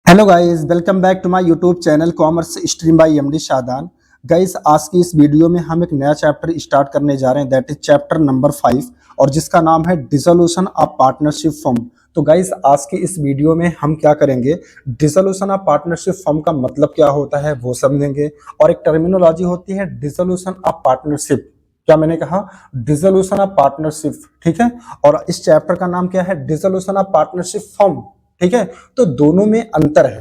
Hello guys, welcome back to my YouTube channel commerce stream by MD Shadan. Guys, आज की इस video में हम एक नया चैप्टर स्टार्ट करने जा रहे हैं, दैट इज चैप्टर नंबर 5 और जिसका नाम है डिसोल्यूशन ऑफ पार्टनरशिप फर्म। तो गाइस, आज के इस वीडियो में हम क्या करेंगे, डिसोल्यूशन ऑफ पार्टनरशिप फर्म का मतलब क्या होता है वो समझेंगे। और एक टर्मिनोलॉजी होती है डिसोल्यूशन ऑफ पार्टनरशिप। क्या मैंने कहा? डिसोल्यूशन ऑफ पार्टनरशिप, ठीक है। और इस चैप्टर का नाम क्या है? डिसोल्यूशन ऑफ पार्टनरशिप फर्म, ठीक है। तो दोनों में अंतर है।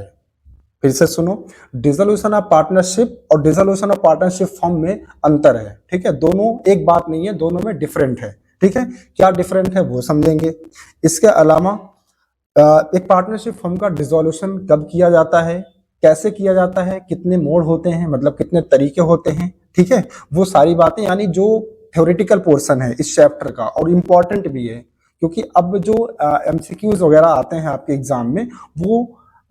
फिर से सुनो, डिसोल्यूशन ऑफ पार्टनरशिप और डिसोल्यूशन ऑफ पार्टनरशिप फर्म में अंतर है, ठीक है। दोनों एक बात नहीं है, दोनों में डिफरेंट है, ठीक है। क्या डिफरेंट है वो समझेंगे। इसके अलावा एक पार्टनरशिप फर्म का डिसोल्यूशन कब किया जाता है, कैसे किया जाता है, कितने मोड होते हैं, मतलब कितने तरीके होते हैं, ठीक है। वो सारी बातें, यानी जो थ्योरेटिकल पोर्शन है इस चैप्टर का, और इम्पोर्टेंट भी है क्योंकि अब जो एमसीक्यूज वगैरह आते हैं आपके एग्जाम में वो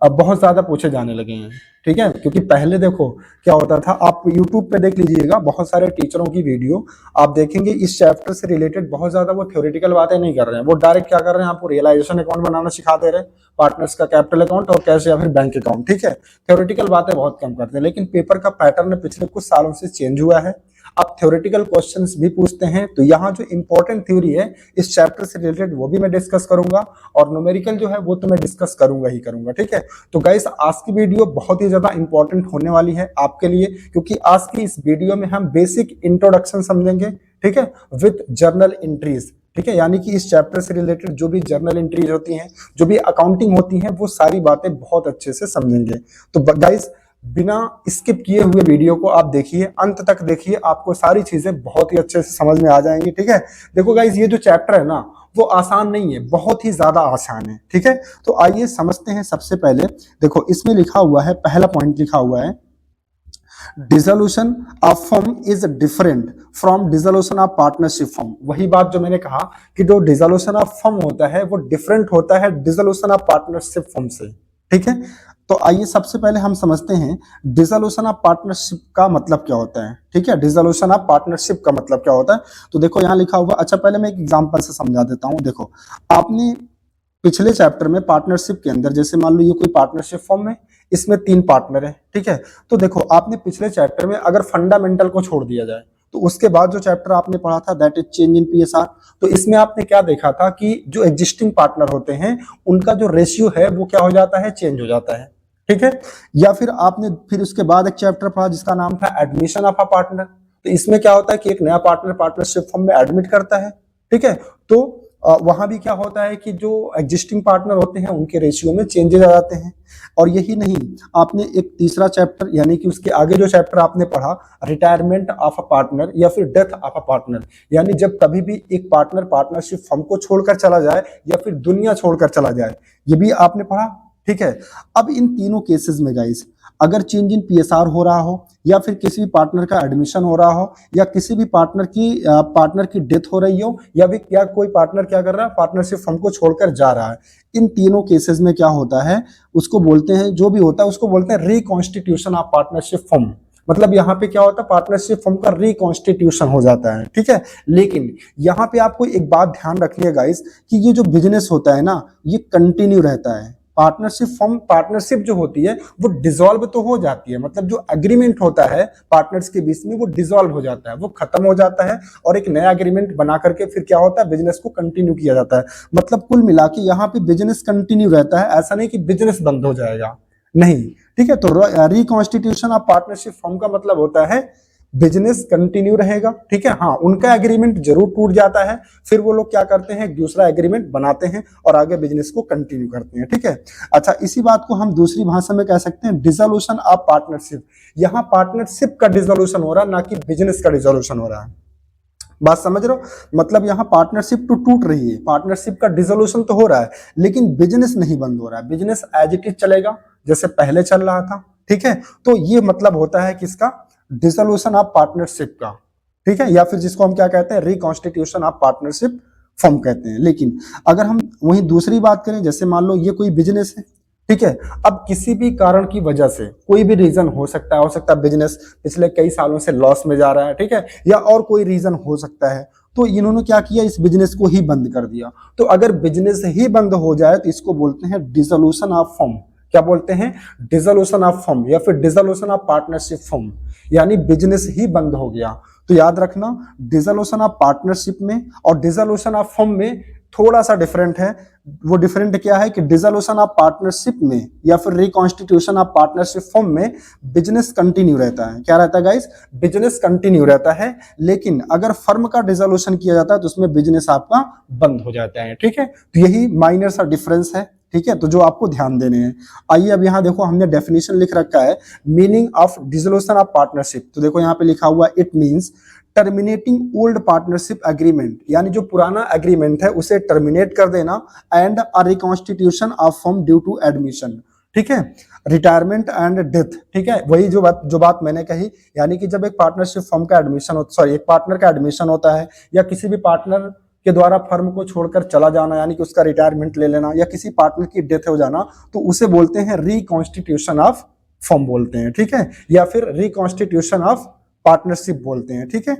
अब बहुत ज्यादा पूछे जाने लगे हैं, ठीक है। क्योंकि पहले देखो क्या होता था, आप YouTube पे देख लीजिएगा, बहुत सारे टीचरों की वीडियो आप देखेंगे इस चैप्टर से रिलेटेड बहुत ज्यादा वो थ्योरेटिकल बातें नहीं कर रहे हैं। वो डायरेक्ट क्या कर रहे हैं, आपको रियलाइजेशन अकाउंट बनाना सिखा दे रहे हैं, पार्टनर्स का कैपिटल अकाउंट और कैश या फिर बैंक अकाउंट, ठीक है। थ्योरेटिकल बातें बहुत कम करते हैं, लेकिन पेपर का पैटर्न पिछले कुछ सालों से चेंज हुआ है। आप थ्योरेटिकल क्वेश्चंस भी पूछते हैं, तो यहाँ जो इंपॉर्टेंट थ्योरी है इस चैप्टर से रिलेटेड वो भी मैं डिस्कस करूंगा, और न्यूमेरिकल जो है वो तो मैं डिस्कस करूंगा ही करूंगा, ठीक है। तो गाइस, आज की वीडियो बहुत ही ज्यादा इंपॉर्टेंट होने वाली है आपके लिए, क्योंकि आज की इस वीडियो में हम बेसिक इंट्रोडक्शन समझेंगे, ठीक है, विद जर्नल एंट्रीज, ठीक है। यानी कि इस चैप्टर से रिलेटेड जो भी जर्नल एंट्रीज होती हैं, जो भी अकाउंटिंग होती हैं, वो सारी बातें बहुत अच्छे से समझेंगे। तो गाइस, बिना स्किप किए हुए वीडियो को आप देखिए, अंत तक देखिए, आपको सारी चीजें बहुत ही अच्छे से समझ में आ जाएंगी, ठीक है। देखो गाइस, ये जो चैप्टर है ना वो आसान नहीं है, बहुत ही ज्यादा आसान है, ठीक है। तो आइए समझते हैं। सबसे पहले देखो, इसमें लिखा हुआ है, पहला पॉइंट लिखा हुआ है, dissolution of firm is different from dissolution of partnership firm. वही बात जो मैंने कहा कि जो डिसोल्यूशन ऑफ फर्म होता है वो डिफरेंट होता है डिसोल्यूशन ऑफ पार्टनरशिप फर्म से, ठीक है। तो आइए सबसे पहले हम समझते हैं डिसोल्यूशन ऑफ पार्टनरशिप का मतलब क्या होता है, ठीक है। डिसोल्यूशन ऑफ पार्टनरशिप का मतलब क्या होता है, तो देखो यहाँ लिखा हुआ। अच्छा, पहले मैं एक एग्जांपल से समझा देता हूँ। देखो, आपने पिछले चैप्टर में पार्टनरशिप के अंदर, जैसे मान लो ये कोई पार्टनरशिप फर्म है, इसमें 3 पार्टनर है, ठीक है। तो देखो, आपने पिछले चैप्टर में अगर फंडामेंटल को छोड़ दिया जाए तो उसके बाद जो चैप्टर आपने पढ़ा था that is change in PSR, तो इसमें आपने क्या देखा था कि जो एग्जिस्टिंग पार्टनर होते हैं उनका जो रेशियो है वो क्या हो जाता है, चेंज हो जाता है, ठीक है। या फिर आपने फिर उसके बाद एक चैप्टर पढ़ा जिसका नाम था एडमिशन ऑफ अ पार्टनर, तो इसमें क्या होता है कि एक नया पार्टनर पार्टनरशिप फर्म में एडमिट करता है, ठीक है। तो वहां भी क्या होता है कि जो एग्जिस्टिंग पार्टनर होते हैं उनके रेशियो में चेंजेस आ जाते हैं। और यही नहीं, आपने एक तीसरा चैप्टर, यानी कि उसके आगे जो चैप्टर आपने पढ़ा, रिटायरमेंट ऑफ अ पार्टनर या फिर डेथ ऑफ अ पार्टनर, यानी जब कभी भी एक पार्टनर पार्टनरशिप फर्म को छोड़कर चला जाए या फिर दुनिया छोड़कर चला जाए, ये भी आपने पढ़ा, ठीक है। अब इन तीनों केसेस में गाइस, अगर चेंज इन पीएसआर हो रहा हो, या फिर किसी भी पार्टनर का एडमिशन हो रहा हो, या किसी भी पार्टनर की डेथ हो रही हो, या फिर क्या कोई पार्टनर क्या कर रहा है, पार्टनरशिप फर्म को छोड़कर जा रहा है, इन तीनों केसेस में क्या होता है, उसको बोलते हैं, जो भी होता है उसको बोलते हैं रिकॉन्स्टिट्यूशन ऑफ पार्टनरशिप फर्म। मतलब यहाँ पे क्या होता है, पार्टनरशिप फर्म का रिकॉन्स्टिट्यूशन हो जाता है, ठीक है। लेकिन यहाँ पे आपको एक बात ध्यान रखनी है गाइस, कि ये जो बिजनेस होता है ना, ये कंटिन्यू रहता है। पार्टनरशिप फर्म, पार्टनरशिप जो होती है वो डिसॉल्व तो हो जाती है, मतलब जो एग्रीमेंट होता है पार्टनर्स के बीच में वो डिसॉल्व हो जाता है, वो खत्म हो जाता है, और एक नया एग्रीमेंट बना करके फिर क्या होता है, बिजनेस को कंटिन्यू किया जाता है। मतलब कुल मिला के यहाँ पे बिजनेस कंटिन्यू रहता है, ऐसा नहीं कि बिजनेस बंद हो जाएगा, नहीं, ठीक है। तो रिकॉन्स्टिट्यूशन ऑफ पार्टनरशिप फर्म का मतलब होता है बिजनेस कंटिन्यू रहेगा, ठीक है। हाँ, उनका एग्रीमेंट जरूर टूट जाता है, फिर वो लोग क्या करते हैं, दूसरा एग्रीमेंट बनाते हैं और आगे बिजनेस को कंटिन्यू करते हैं, ठीक है। अच्छा, इसी बात को हम दूसरी भाषा में कह सकते हैं डिसोल्यूशन ऑफ पार्टनरशिप। यहाँ पार्टनरशिप का डिसोल्यूशन हो रहा है, ना कि बिजनेस का डिसोल्यूशन हो रहा है। बात समझ रहे हो? मतलब यहाँ पार्टनरशिप तो टूट रही है, पार्टनरशिप का डिसोल्यूशन तो हो रहा है, लेकिन बिजनेस नहीं बंद हो रहा है, बिजनेस एज इट इज चलेगा जैसे पहले चल रहा था, ठीक है। तो ये मतलब होता है किसका, डिसोल्यूशन ऑफ पार्टनरशिप का, ठीक है। या फिर जिसको हम क्या कहते हैं, रिकॉन्स्टिट्यूशन ऑफ पार्टनरशिप फर्म कहते हैं। लेकिन अगर हम वहीं दूसरी बात करें, जैसे मान लो ये कोई बिजनेस है, ठीक है। अब किसी भी कारण की वजह से, कोई भी रीजन हो सकता है बिजनेस पिछले कई सालों से लॉस में जा रहा है, ठीक है, या और कोई रीजन हो सकता है, तो इन्होंने क्या किया, इस बिजनेस को ही बंद कर दिया। तो अगर बिजनेस ही बंद हो जाए तो इसको बोलते हैं डिसोल्यूशन ऑफ फर्म, क्या बोलते हैं, डिसोल्यूशन ऑफ फर्म या फिर डिसोल्यूशन ऑफ पार्टनरशिप फर्म, यानी बिजनेस ही बंद हो गया। तो याद रखना, डिसोल्यूशन ऑफ पार्टनरशिप में और डिसोल्यूशन ऑफ फर्म में थोड़ा सा डिफरेंट है। वो डिफरेंट क्या है कि डिसोल्यूशन ऑफ पार्टनरशिप में या फिर रिकॉन्स्टिट्यूशन ऑफ पार्टनरशिप फर्म में बिजनेस कंटिन्यू रहता है। क्या रहता है गाइस, बिजनेस कंटिन्यू रहता है, लेकिन अगर फर्म का डिसोल्यूशन किया जाता है तो उसमें बिजनेस आपका बंद हो जाता है। ठीक है, तो यही माइनर सा डिफरेंस है। ठीक है, तो जो आपको ध्यान देने हैं। आइए अब यहाँ देखो, हमने डेफिनेशन लिख रखा है meaning of dissolution of partnership. तो देखो यहाँ पे लिखा हुआ it means terminating old partnership agreement, यानी जो पुराना एग्रीमेंट है उसे टर्मिनेट कर देना, and a reconstitution of firm due to admission. ठीक है, रिटायरमेंट एंड डेथ। ठीक है, वही जो बात मैंने कही, यानी कि जब एक पार्टनरशिप फर्म का एडमिशन एक पार्टनर का एडमिशन होता है, या किसी भी पार्टनर के द्वारा फर्म को छोड़कर चला जाना, यानी कि उसका रिटायरमेंट ले लेना, या किसी पार्टनर की डेथ हो जाना, तो उसे बोलते हैं रिकॉन्स्टिट्यूशन ऑफ फर्म बोलते हैं। ठीक है, या फिर रिकॉन्स्टिट्यूशन ऑफ पार्टनरशिप बोलते हैं। ठीक है,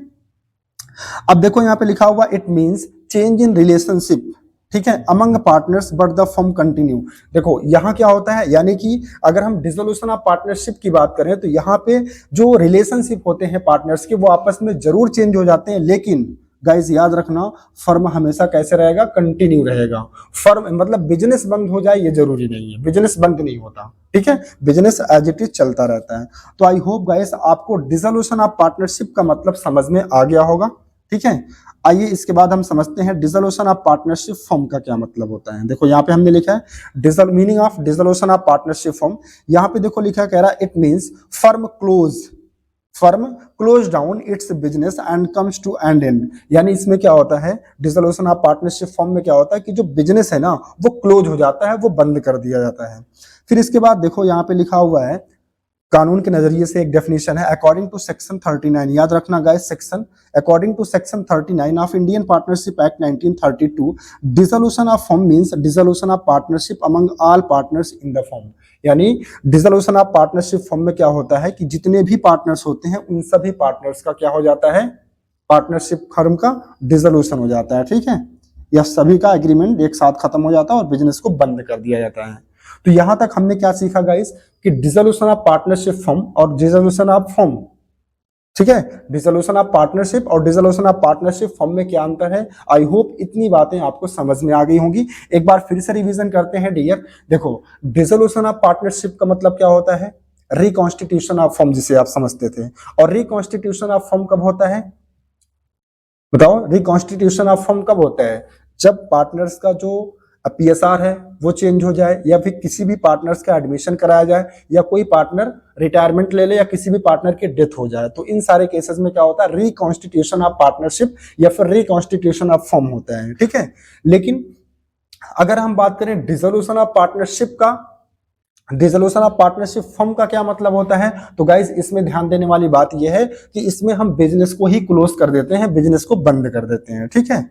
अब देखो यहाँ पे लिखा हुआ it means change in relationship, ठीक है, among partners but the firm continue. देखो यहाँ क्या होता है, यानी कि अगर हम डिसोल्यूशन ऑफ पार्टनरशिप की बात करें तो यहाँ पे जो रिलेशनशिप होते हैं पार्टनर्स के वो आपस में जरूर चेंज हो जाते हैं, लेकिन गाइस याद रखना, फर्म हमेशा कैसे रहेगा, कंटिन्यू रहेगा। फर्म मतलब बिजनेस बंद हो जाए ये जरूरी नहीं है, बिजनेस बंद नहीं होता। ठीक है, बिजनेस एज इट इज चलता रहता है। तो आई होप गाइस आपको डिसोल्यूशन ऑफ पार्टनरशिप का मतलब समझ में आ गया होगा। ठीक है, आइए इसके बाद हम समझते हैं डिसोल्यूशन ऑफ पार्टनरशिप फर्म का क्या मतलब होता है। देखो यहाँ पे हमने लिखा है meaning of dissolution of partnership firm. यहाँ पे देखो लिखा कह रहा है it means firm close down its business and comes to an end, यानी इसमें क्या होता है, डिसोल्यूशन ऑफ पार्टनरशिप फर्म में क्या होता है कि जो बिजनेस है ना वो क्लोज हो जाता है, वो बंद कर दिया जाता है। फिर इसके बाद देखो यहाँ पे लिखा हुआ है कानून के नजरिए से एक डेफिनेशन है, अकॉर्डिंग टू सेक्शन 39, याद रखना guys section, according to section 39 of Indian partnership act 1932, dissolution of firm means dissolution of partnership among all partners in the firm, यानी डिसोल्यूशन ऑफ पार्टनरशिप फर्म में क्या होता है कि जितने भी पार्टनर्स होते हैं उन सभी पार्टनर्स का क्या हो जाता है, पार्टनरशिप फर्म का डिसोल्यूशन हो जाता है। ठीक है, यह सभी का एग्रीमेंट एक साथ खत्म हो जाता है और बिजनेस को बंद कर दिया जाता है। तो यहां तक हमने क्या सीखा गाइस कि डिसोल्यूशन ऑफ पार्टनरशिप फर्म और डिसोल्यूशन ऑफ फर्म। ठीक है, डिसोल्यूशन ऑफ पार्टनरशिप और डिसोल्यूशन ऑफ पार्टनरशिप फर्म में क्या अंतर है। आई होप इतनी बातें आपको समझ में आ गई होंगी। एक बार फिर से रिवीजन करते हैं डियर। देखो, डिसोल्यूशन ऑफ पार्टनरशिप का मतलब क्या होता है, रिकॉन्स्टिट्यूशन ऑफ फर्म जिसे आप समझते थे, और रिकॉन्स्टिट्यूशन ऑफ फर्म कब होता है, बताओ, रिकॉन्स्टिट्यूशन ऑफ फर्म कब होता है, जब पार्टनर्स का जो पीएसआर है वो चेंज हो जाए, या फिर किसी भी पार्टनर्स का एडमिशन कराया जाए, या कोई पार्टनर रिटायरमेंट ले ले, या किसी भी पार्टनर की डेथ हो जाए, तो इन सारे केसेस में क्या होता है, रिकॉन्स्टिट्यूशन ऑफ पार्टनरशिप या फिर रिकॉन्स्टिट्यूशन ऑफ फर्म होता है। ठीक है, लेकिन अगर हम बात करें डिसोल्यूशन ऑफ पार्टनरशिप का, डिसोल्यूशन ऑफ पार्टनरशिप फर्म का क्या मतलब होता है, तो गाइस इसमें ध्यान देने वाली बात यह है कि इसमें हम बिजनेस को ही क्लोज कर देते हैं, बिजनेस को बंद कर देते हैं। ठीक है,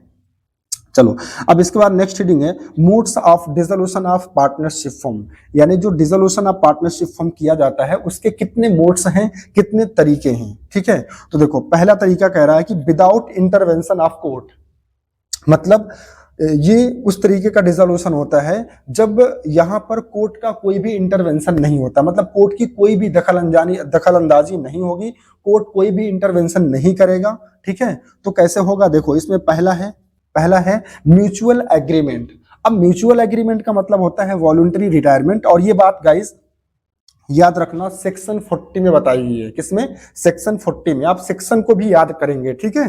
चलो अब इसके बाद नेक्स्ट हेडिंग है modes of dissolution of partnership firm, यानी जो डिसोल्यूशन ऑफ पार्टनरशिप फर्म किया जाता है उसके कितने मोड्स हैं, कितने तरीके हैं। ठीक है, तो देखो पहला तरीका कह रहा है कि विदाउट इंटरवेंशन ऑफ कोर्ट, मतलब ये उस तरीके का डिसोल्यूशन होता है जब यहाँ पर कोर्ट का कोई भी इंटरवेंशन नहीं होता, मतलब कोर्ट की कोई भी दखल अंदाजी नहीं होगी, कोर्ट कोई भी इंटरवेंशन नहीं करेगा। ठीक है, तो कैसे होगा, देखो इसमें पहला है म्यूचुअल एग्रीमेंट। अब म्यूचुअल एग्रीमेंट का मतलब होता है वॉलंटरी रिटायरमेंट, और ये बात गाइस याद रखना सेक्शन 40 में बताई गई है। किसमें, सेक्शन 40 में। आप सेक्शन को भी याद करेंगे, ठीक है,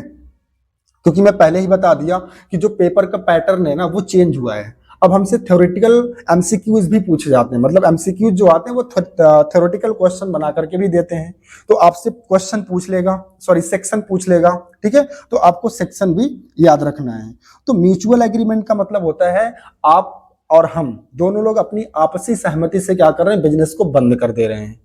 क्योंकि मैं पहले ही बता दिया कि जो पेपर का पैटर्न है ना वो चेंज हुआ है। अब हमसे थ्योरेटिकल एमसीक्यूज भी पूछे जाते हैं, मतलब एमसीक्यूज जो आते हैं वो थ्योरेटिकल क्वेश्चन बना करके भी देते हैं, तो आपसे क्वेश्चन पूछ लेगा, सॉरी सेक्शन पूछ लेगा। ठीक है, तो आपको सेक्शन भी याद रखना है। तो म्यूचुअल एग्रीमेंट का मतलब होता है आप और हम दोनों लोग अपनी आपसी सहमति से क्या कर रहे हैं, बिजनेस को बंद कर दे रहे हैं।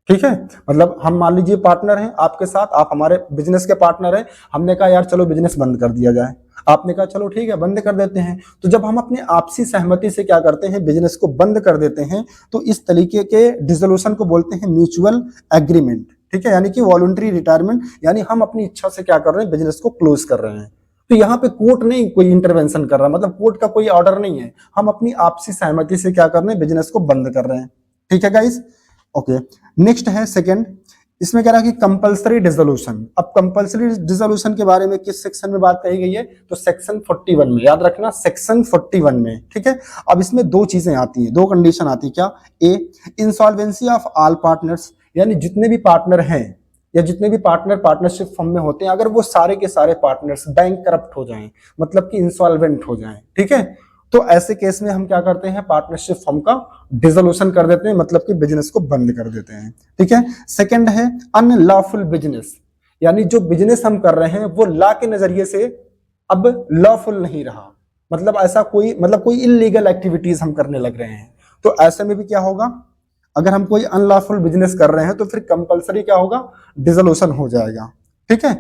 ठीक है, मतलब हम मान लीजिए पार्टनर हैं आपके साथ, आप हमारे बिजनेस के पार्टनर हैं, हमने कहा यार चलो बिजनेस बंद कर दिया जाए, आपने कहा चलो ठीक है बंद कर देते हैं। तो जब हम अपनी आपसी सहमति से क्या करते हैं, बिजनेस को बंद कर देते हैं, तो इस तरीके के डिसोल्यूशन को बोलते हैं म्यूचुअल एग्रीमेंट। ठीक है, यानी कि वॉलंटरी रिटायरमेंट, यानी हम अपनी इच्छा से क्या कर रहे हैं, बिजनेस को क्लोज कर रहे हैं। तो यहाँ पे कोर्ट नहीं कोई इंटरवेंशन कर रहा, मतलब कोर्ट का कोई ऑर्डर नहीं है, हम अपनी आपसी सहमति से क्या कर रहे हैं, बिजनेस को बंद कर रहे हैं। ठीक है गाइस। ओके, नेक्स्ट है सेकंड, इसमें कह रहा है कि कंपल्सरी डिसोल्यूशन। अब कंपल्सरी डिसोल्यूशन के बारे में किस सेक्शन में बात कही गई है, तो सेक्शन 41 में, याद रखना सेक्शन 41 में, ठीक है। अब इसमें दो चीजें आती हैं, दो कंडीशन आती है, क्या, ए इंसॉल्वेंसी ऑफ ऑल पार्टनर्स, यानी जितने भी पार्टनर हैं या जितने भी पार्टनर पार्टनरशिप फर्म में होते हैं, अगर वो सारे के सारे पार्टनर्स बैंक करप्ट हो जाएं, मतलब कि इंसॉल्वेंट हो जाएं, ठीक है, तो ऐसे केस में हम क्या करते हैं, पार्टनरशिप फर्म का डिसोल्यूशन कर देते हैं, मतलब कि बिजनेस को बंद कर देते हैं, ठीक है। सेकंड है अनलॉफुल बिजनेस, यानी जो बिजनेस हम कर रहे हैं वो लॉ के नजरिए से अब लॉफुल नहीं रहा, मतलब ऐसा कोई, मतलब कोई इलीगल एक्टिविटीज हम करने लग रहे हैं, तो ऐसे में भी क्या होगा, अगर हम कोई अनलॉफुल बिजनेस कर रहे हैं तो फिर कंपलसरी क्या होगा, डिसोल्यूशन हो जाएगा, ठीक है।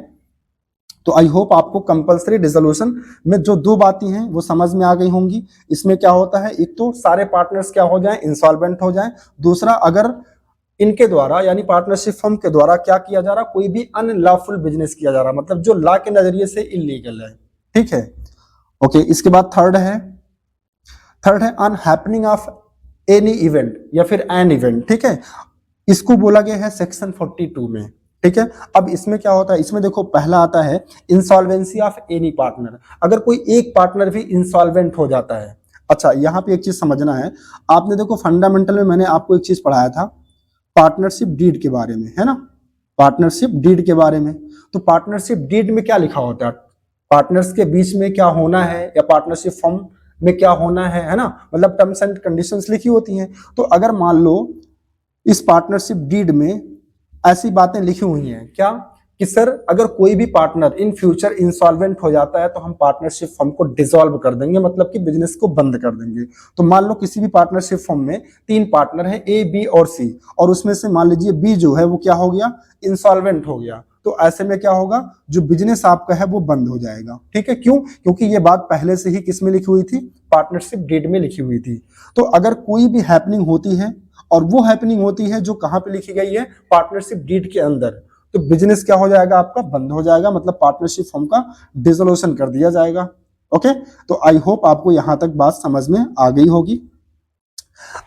तो आई होप आपको कंपलसरी डिसोल्यूशन में जो दो बातें हैं वो समझ में आ गई होंगी। इसमें क्या होता है, एक तो सारे पार्टनर्स क्या हो जाएं, इंसॉल्वेंट हो जाएं, दूसरा अगर इनके द्वारा यानी पार्टनरशिप फर्म के द्वारा क्या किया जा रहा, कोई भी अनलॉफुल बिजनेस किया जा रहा, मतलब जो लॉ के नजरिए से इलीगल है, ठीक है। ओके, इसके बाद थर्ड है अनहैपनिंग ऑफ एनी इवेंट या फिर एन इवेंट, ठीक है, इसको बोला गया है सेक्शन 42 में, ठीक है। अब इसमें क्या होता है, इसमें देखो पहला आता है इंसॉल्वेंसी ऑफ एनी पार्टनर, अगर कोई एक पार्टनर भी इंसॉल्वेंट हो जाता है। अच्छा, यहाँ पे एक चीज समझना है, आपने देखो फंडामेंटल में मैंने आपको एक चीज पढ़ाया था पार्टनरशिप डीड के बारे में, है ना, पार्टनरशिप डीड के बारे में। तो पार्टनरशिप डीड में क्या लिखा होता है, पार्टनर्स के बीच में क्या होना है या पार्टनरशिप फर्म में क्या होना है ना, मतलब टर्म्स एंड कंडीशंस लिखी होती हैं। तो अगर मान लो इस पार्टनरशिप डीड में ऐसी बातें लिखी हुई हैं क्या, कि सर अगर कोई भी पार्टनर इन फ्यूचर इंसॉल्वेंट हो जाता है तो हम पार्टनरशिप फर्म को डिसॉल्व कर देंगे, मतलब कि बिजनेस को बंद कर देंगे। तो मान लो किसी भी पार्टनरशिप फर्म में 3 पार्टनर हैं, ए, बी और सी, और उसमें से मान लीजिए बी जो है वो क्या हो गया, इंसॉल्वेंट हो गया, तो ऐसे में क्या होगा, जो बिजनेस आपका है वो बंद हो जाएगा, ठीक है। क्यों, क्योंकि ये बात पहले से ही किस में लिखी हुई थी, पार्टनरशिप डीड में लिखी हुई थी। तो अगर कोई भी हैपनिंग होती है और वो हैपनिंग होती है जो कहां पे लिखी गई है, पार्टनरशिप डीड के अंदर, तो बिजनेस क्या हो जाएगा, आपका बंद हो जाएगा, मतलब पार्टनरशिप फर्म का डिसोल्यूशन कर दिया जाएगा। ओके, तो आई होप आपको यहां तक बात समझ में आ गई होगी।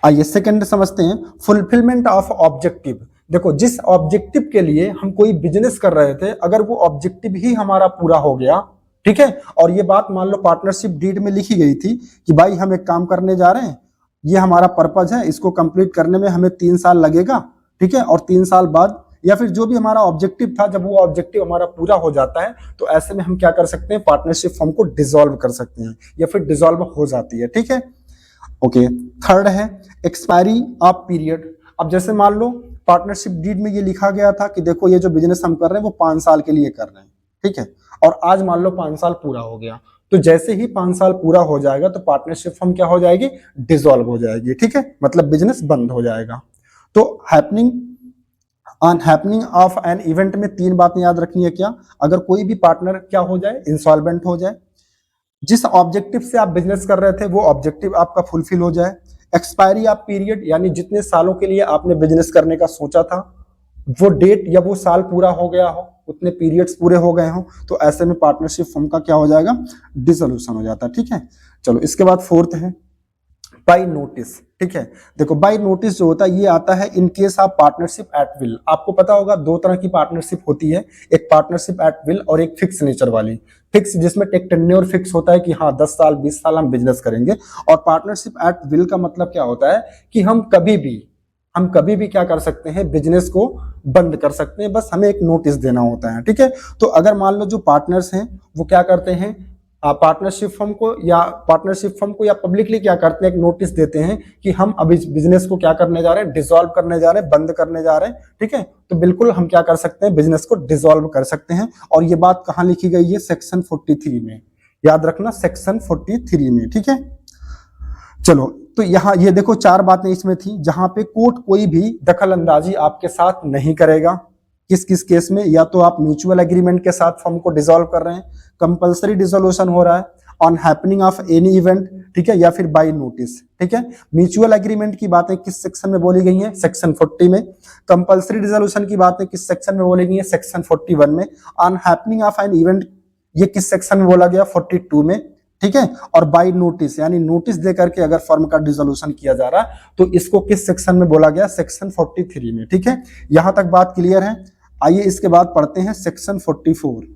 आइए सेकंड समझते हैं, फुलफिलमेंट ऑफ ऑब्जेक्टिव। देखो, जिस ऑब्जेक्टिव के लिए हम कोई बिजनेस कर रहे थे, अगर वो ऑब्जेक्टिव ही हमारा पूरा हो गया, ठीक है, और ये बात मान लो पार्टनरशिप डीड में लिखी गई थी कि भाई हम एक काम करने जा रहे हैं, ये हमारा पर्पज है, इसको कंप्लीट करने में हमें 3 साल लगेगा, ठीक है, और 3 साल बाद या फिर जो भी हमारा ऑब्जेक्टिव था, जब वो ऑब्जेक्टिव हमारा पूरा हो जाता है तो ऐसे में हम क्या कर सकते हैं, पार्टनरशिप फर्म को डिसॉल्व कर सकते हैं या फिर डिसॉल्व हो जाती है, ठीक है। ओके, थर्ड है एक्सपायरी ऑफ पीरियड। अब जैसे मान लो पार्टनरशिप डीड में ये लिखा गया था कि देखो ये जो बिजनेस हम कर रहे हैं वो 5 साल के लिए कर रहे हैं, ठीक है, और आज मान लो 5 साल पूरा हो गया, तो जैसे ही 5 साल पूरा हो जाएगा तो पार्टनरशिप फर्म क्या हो जाएगी, डिसॉल्व हो जाएगी, ठीक है, मतलब बिजनेस बंद हो जाएगा। तो happening on happening of an event में 3 बातें याद रखनी है, क्या, अगर कोई भी पार्टनर क्या हो जाए, इंसॉल्वेंट हो जाए, जिस ऑब्जेक्टिव से आप बिजनेस कर रहे थे वो ऑब्जेक्टिव आपका फुलफिल हो जाए, एक्सपायरी ऑफ पीरियड, यानी जितने सालों के लिए आपने बिजनेस करने का सोचा था वो डेट या वो साल पूरा हो गया हो, उतने पीरियड्स पूरे हो गए हो, तो ऐसे में पार्टनरशिप फर्म का क्या हो जाएगा, डिसोल्यूशन हो जाता है, ठीक है। चलो, इसके बाद फोर्थ है बाय नोटिस, ठीक है। देखो, बाय नोटिस जो होता है ये आता है in case of partnership at will. आपको पता होगा 2 तरह की पार्टनरशिप होती है, एक पार्टनरशिप एट विल और एक फिक्स नेचर वाली। फिक्स जिसमें एक टेन्योर फिक्स होता है कि हाँ 10 साल 20 साल हम बिजनेस करेंगे, और पार्टनरशिप एट विल का मतलब क्या होता है कि हम कभी भी क्या कर सकते हैं, बिजनेस को बंद कर सकते हैं, बस हमें एक नोटिस देना होता है, ठीक है। तो अगर मान लो जो पार्टनर्स हैं वो क्या करते हैं, पार्टनरशिप फर्म को या पब्लिकली क्या करते हैं, एक नोटिस देते हैं कि हम अभी बिजनेस को क्या करने जा रहे हैं, डिसॉल्व करने जा रहे हैं, बंद करने जा रहे हैं, ठीक है। तो बिल्कुल हम क्या कर सकते हैं, बिजनेस को डिसॉल्व कर सकते हैं, और ये बात कहां लिखी गई है, सेक्शन 43 में, याद रखना सेक्शन 43 में, ठीक है। चलो, तो यहाँ ये देखो 4 बातें इसमें थी जहां पे कोर्ट कोई भी दखल अंदाजी आपके साथ नहीं करेगा। किस किस केस में, या तो आप म्यूचुअल एग्रीमेंट के साथ फर्म को डिसॉल्व कर रहे हैं, कंपलसरी डिसोल्यूशन हो रहा है, on happening of any event, ठीक है, या फिर बाय नोटिस, ठीक है। म्यूचुअल एग्रीमेंट की बातें किस सेक्शन में बोली गई हैं, सेक्शन 40 में। कंपलसरी डिसोल्यूशन की बातें किस सेक्शन में बोली गई हैं, सेक्शन 41 में। On happening of an event ये किस सेक्शन में बोला गया, 42 में। ठीक है, और बाय नोटिस यानी नोटिस दे करके अगर फर्म का डिसोल्यूशन किया जा रहा है तो इसको किस सेक्शन में बोला गया, सेक्शन 43 में। ठीक है, यहां तक बात क्लियर है। आइए इसके बाद पढ़ते हैं सेक्शन 44।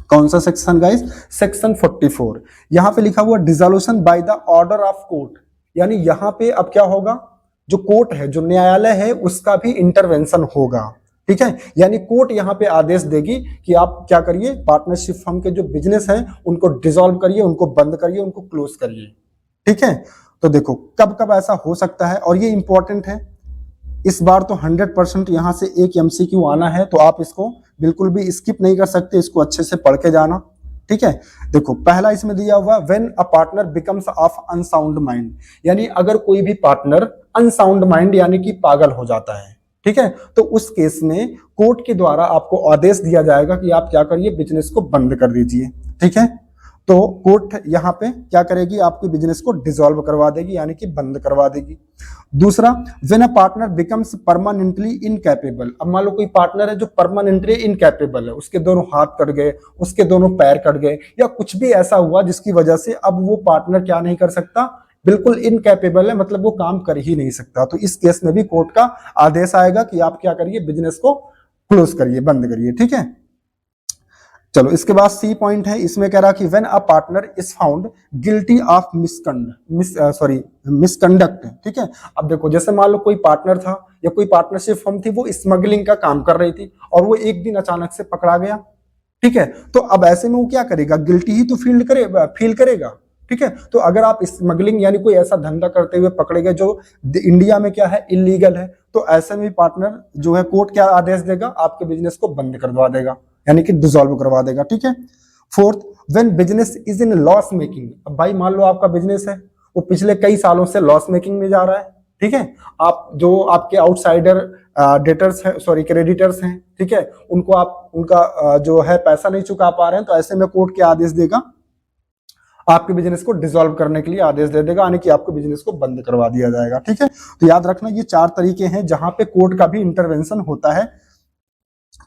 कौन सा सेक्शन गाइस, सेक्शन 44। यहां पे लिखा हुआ dissolution by the order of court, यानी यहां पे अब क्या होगा, जो कोर्ट है, जो न्यायालय है, उसका भी इंटरवेंशन होगा। ठीक है, यानी कोर्ट यहाँ पे आदेश देगी कि आप क्या करिए, पार्टनरशिप फर्म के जो बिजनेस हैं उनको डिसॉल्व करिए, उनको बंद करिए, उनको क्लोज करिए। ठीक है, तो देखो कब कब ऐसा हो सकता है, और ये इंपॉर्टेंट है। इस बार तो 100% यहाँ से एक एमसीक्यू आना है, तो आप इसको बिल्कुल भी स्किप नहीं कर सकते, इसको अच्छे से पढ़ के जाना। ठीक है, देखो पहला इसमें दिया हुआ, when a partner becomes of unsound mind, यानी अगर कोई भी पार्टनर अनसाउंड माइंड यानी कि पागल हो जाता है। ठीक है, तो उस केस में कोर्ट के द्वारा आपको आदेश दिया जाएगा कि आप क्या करिए, बिजनेस को बंद कर दीजिए। ठीक है, तो कोर्ट यहाँ पे क्या करेगी, आपके बिजनेस को डिसॉल्व करवा देगी, यानी कि बंद करवा देगी। दूसरा, when a partner becomes permanently incapable, अब मान लो कोई पार्टनर है जो परमानेंटली इनकैपेबल है, उसके दोनों हाथ कट गए, उसके दोनों पैर कट गए, या कुछ भी ऐसा हुआ जिसकी वजह से अब वो पार्टनर क्या नहीं कर सकता, बिल्कुल इनकैपेबल है, मतलब वो काम कर ही नहीं सकता। तो इस केस में भी कोर्ट का आदेश आएगा कि आप क्या करिए, बिजनेस को क्लोज करिए, बंद करिए। ठीक है, चलो इसके बाद सी पॉइंट है, इसमें कह रहा कि when a partner is found guilty of misconduct. ठीक है, अब देखो जैसे मान लो कोई पार्टनर था या कोई पार्टनरशिप फर्म थी, वो स्मगलिंग का काम कर रही थी और वो एक दिन अचानक से पकड़ा गया। ठीक है, तो अब ऐसे में वो क्या करेगा, गिल्टी ही तो फील करेगा। ठीक है, तो अगर आप स्मगलिंग यानी कोई ऐसा धंधा करते हुए पकड़े गए जो इंडिया में क्या है, इलीगल है, तो ऐसे में पार्टनर जो है, कोर्ट क्या आदेश देगा, आपके बिजनेस को बंद करवा देगा, यानी कि डिसॉल्व करवा देगा। ठीक है, fourth, when business is in loss making, अब भाई मान लो आपका बिजनेस है वो पिछले कई सालों से लॉस मेकिंग में जा रहा है। ठीक है, आप जो आपके आउटसाइडर डेटर्स है, सॉरी क्रेडिटर्स हैं, ठीक है, उनको आप उनका जो है पैसा नहीं चुका पा रहे हैं, तो ऐसे में कोर्ट क्या आदेश देगा, आपके बिजनेस को डिसॉल्व करने के लिए आदेश दे देगा, यानी कि आपके बिजनेस को बंद करवा दिया जाएगा। ठीक है, तो याद रखना ये 4 तरीके हैं जहां पे कोर्ट का भी इंटरवेंशन होता है।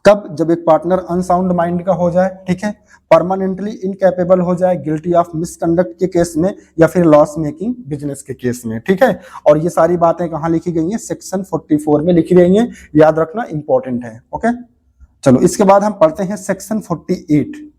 कब, जब एक पार्टनर अनसाउंड माइंड का हो जाए, ठीक है, परमानेंटली इनकैपेबल हो जाए गिल्टी ऑफ मिसकंडक्ट के केस में, या फिर लॉस मेकिंग बिजनेस के केस में। ठीक है, और ये सारी बातें कहां लिखी गई हैं, सेक्शन 44 में लिखी गई हैं, याद रखना इंपॉर्टेंट है। ओके, चलो इसके बाद हम पढ़ते हैं सेक्शन 48।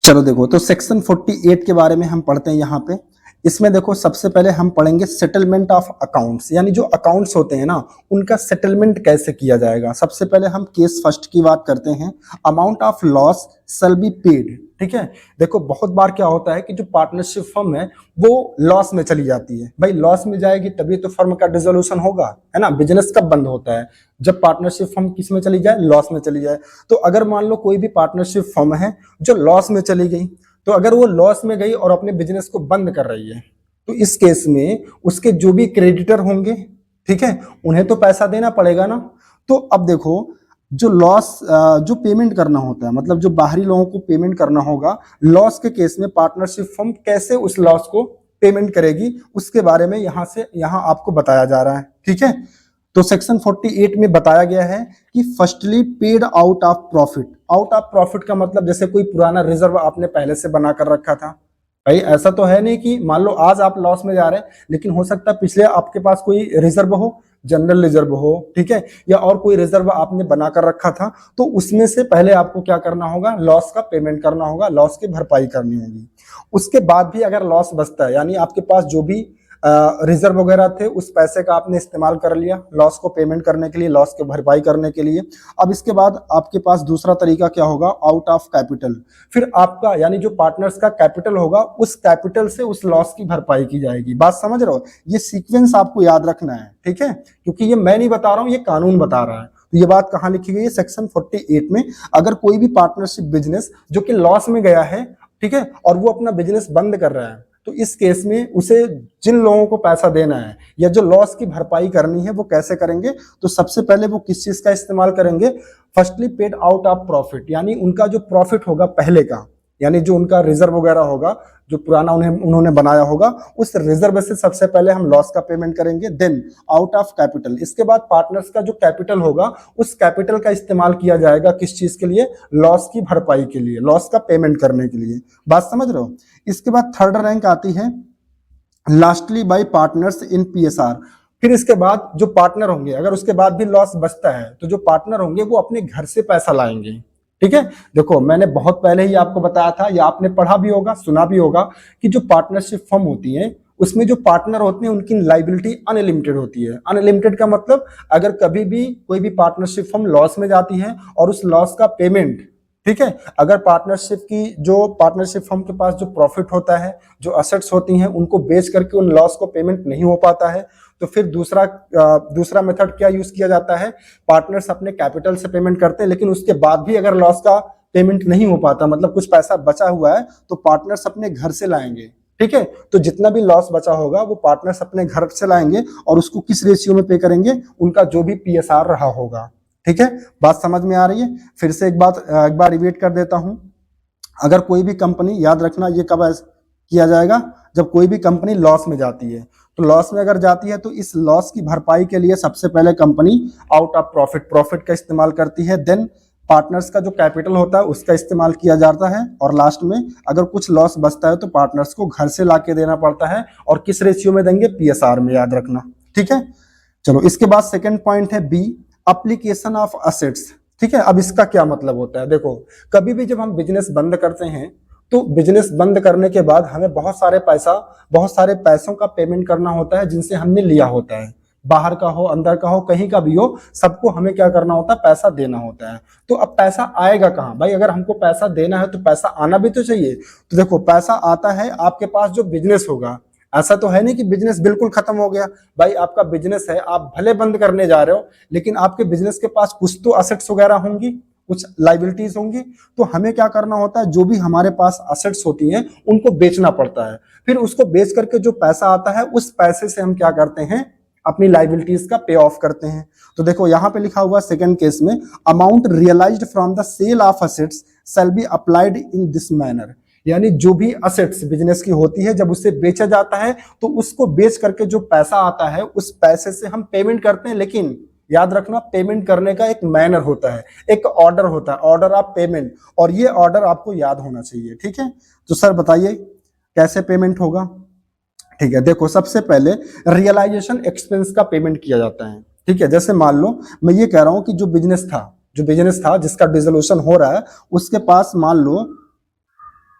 चलो देखो, तो सेक्शन 48 के बारे में हम पढ़ते हैं यहाँ पे। इसमें देखो सबसे पहले हम पढ़ेंगे सेटलमेंट ऑफ अकाउंट्स, यानी जो अकाउंट्स होते हैं ना, उनका सेटलमेंट कैसे किया जाएगा। सबसे पहले हम केस फर्स्ट की बात करते हैं, amount of loss shall be paid. ठीक है, देखो बहुत बार क्या होता है कि जो पार्टनरशिप फर्म है वो लॉस में चली जाती है। भाई लॉस में जाएगी तभी तो फर्म का डिसोल्यूशन होगा, है ना। बिजनेस कब बंद होता है, जब पार्टनरशिप फर्म किस में चली जाए, लॉस में चली जाए। तो अगर मान लो कोई भी पार्टनरशिप फर्म है जो लॉस में चली गई, तो अगर वो लॉस में गई और अपने बिजनेस को बंद कर रही है, तो इस केस में उसके जो भी क्रेडिटर होंगे, ठीक है, उन्हें तो पैसा देना पड़ेगा ना। तो अब देखो जो लॉस जो पेमेंट करना होता है, मतलब जो बाहरी लोगों को पेमेंट करना होगा, लॉस के केस में पार्टनरशिप फर्म कैसे उस लॉस को पेमेंट करेगी, उसके बारे में यहाँ आपको बताया जा रहा है। ठीक है, तो सेक्शन 48 में बताया गया है कि firstly paid out of profit. Out of profit का मतलब जैसे कोई पुराना रिजर्व आपने पहले से बना कर रखा था। भाई ऐसा तो है नहीं कि मान लो आज आप लॉस में जा रहे हैं, लेकिन हो सकता है पिछले आपके पास कोई रिजर्व हो, जनरल रिजर्व हो, ठीक है, या और कोई रिजर्व आपने बना कर रखा था, तो उसमें से पहले आपको क्या करना होगा, लॉस का पेमेंट करना होगा, लॉस की भरपाई करनी होगी। उसके बाद भी अगर लॉस बचता है, यानी आपके पास जो भी रिजर्व वगैरह थे, उस पैसे का आपने इस्तेमाल कर लिया लॉस को पेमेंट करने के लिए, लॉस की भरपाई करने के लिए। अब इसके बाद आपके पास दूसरा तरीका क्या होगा, आउट ऑफ कैपिटल। फिर आपका यानी जो पार्टनर्स का कैपिटल होगा, उस कैपिटल से उस लॉस की भरपाई की जाएगी। बात समझ रहे हो, ये सीक्वेंस आपको याद रखना है, ठीक है, क्योंकि ये मैं नहीं बता रहा हूं, ये कानून बता रहा है। तो ये बात कहां लिखी गई है, सेक्शन 48 में। अगर कोई भी पार्टनरशिप बिजनेस जो कि लॉस में गया है, ठीक है, और वो अपना बिजनेस बंद कर रहा है, तो इस केस में उसे जिन लोगों को पैसा देना है या जो लॉस की भरपाई करनी है, वो कैसे करेंगे, तो सबसे पहले वो किस चीज का इस्तेमाल करेंगे, firstly paid out of profit, यानी उनका जो प्रॉफिट होगा पहले का, यानी जो उनका रिजर्व वगैरह होगा, जो पुराना उन्होंने बनाया होगा, उस रिजर्व से सबसे पहले हम लॉस का पेमेंट करेंगे। देन आउट ऑफ कैपिटल, इसके बाद पार्टनर्स का जो कैपिटल होगा उस कैपिटल का इस्तेमाल किया जाएगा किस चीज के लिए? लॉस की भरपाई के लिए, लॉस का पेमेंट करने के लिए। बात समझ रहे हो? इसके बाद थर्ड रैंक आती है lastly bye partners in PSR. फिर इसके बाद जो पार्टनर होंगे, अगर उसके बाद भी लॉस बचता है तो जो पार्टनर होंगे वो अपने घर से पैसा लाएंगे। ठीक है, देखो मैंने बहुत पहले ही आपको बताया था, या आपने पढ़ा भी होगा, सुना भी होगा कि जो पार्टनरशिप फर्म होती है उसमें जो पार्टनर होते हैं उनकी लाइबिलिटी अनलिमिटेड होती है। अनलिमिटेड का मतलब अगर कभी भी कोई भी पार्टनरशिप फर्म लॉस में जाती है और उस लॉस का पेमेंट, ठीक है, अगर पार्टनरशिप फर्म के पास जो प्रॉफिट होता है, जो असेट्स होती हैं, उनको बेच करके उन लॉस को पेमेंट नहीं हो पाता है, तो फिर दूसरा मेथड क्या यूज किया जाता है? पार्टनर्स अपने कैपिटल से पेमेंट करते हैं, लेकिन उसके बाद भी अगर लॉस का पेमेंट नहीं हो पाता, मतलब कुछ पैसा बचा हुआ है, तो पार्टनर्स अपने घर से लाएंगे। ठीक है, तो जितना भी लॉस बचा होगा वो पार्टनर्स अपने घर से लाएंगे और उसको किस रेशियो में पे करेंगे? उनका जो भी पीएसआर रहा होगा। ठीक है, बात समझ में आ रही है? फिर से एक बार रिपीट कर देता हूं। अगर कोई भी कंपनी, याद रखना ये कब किया जाएगा? जब कोई भी कंपनी लॉस में जाती है। तो लॉस में अगर जाती है तो इस लॉस की भरपाई के लिए सबसे पहले कंपनी आउट ऑफ प्रॉफिट का इस्तेमाल करती है। देन पार्टनर्स का जो कैपिटल होता है उसका इस्तेमाल किया जाता है, और लास्ट में अगर कुछ लॉस बचता है तो पार्टनर्स को घर से लाके देना पड़ता है। और किस रेशियो में देंगे? पीएसआर में, याद रखना। ठीक है, चलो इसके बाद सेकेंड पॉइंट है बी, एप्लीकेशन ऑफ असेट्स। ठीक है, अब इसका क्या मतलब होता है? देखो, कभी भी जब हम बिजनेस बंद करते हैं तो बिजनेस बंद करने के बाद हमें बहुत सारे पैसों का पेमेंट करना होता है जिनसे हमने लिया होता है। बाहर का हो, अंदर का हो, कहीं का भी हो, सबको हमें क्या करना होता है? पैसा देना होता है। तो अब पैसा आएगा कहाँ भाई? अगर हमको पैसा देना है तो पैसा आना भी तो चाहिए। तो देखो, पैसा आता है आपके पास जो बिजनेस होगा। ऐसा तो है नहीं कि बिजनेस बिल्कुल खत्म हो गया। भाई आपका बिजनेस है, आप भले बंद करने जा रहे हो, लेकिन आपके बिजनेस के पास कुछ तो असेट्स वगैरह होंगी, कुछ लाइबिलिटीज होंगी। तो हमें क्या करना होता है? जो भी हमारे पास असेट्स होती हैं उनको बेचना पड़ता है। फिर उसको बेच करके जो पैसा आता है उस पैसे से हम क्या करते हैं? अपनी लाइबिलिटीज का पे ऑफ करते हैं। तो देखो यहाँ पे लिखा हुआ सेकंड केस में, amount realised from the sale of assets shall be applied in this manner. यानी जो भी असेट्स बिजनेस की होती है, जब उसे बेचा जाता है तो उसको बेच करके जो पैसा आता है उस पैसे से हम पेमेंट करते हैं। लेकिन याद रखना, पेमेंट करने का एक मैनर होता है, एक ऑर्डर होता है, ऑर्डर ऑफ पेमेंट, और ये ऑर्डर आपको याद होना चाहिए। ठीक है, तो सर बताइए कैसे पेमेंट होगा? ठीक है, देखो सबसे पहले रियलाइजेशन एक्सपेंस का पेमेंट किया जाता है। ठीक है, जैसे मान लो मैं ये कह रहा हूं कि जो बिजनेस था जिसका डिसोल्यूशन हो रहा है, उसके पास मान लो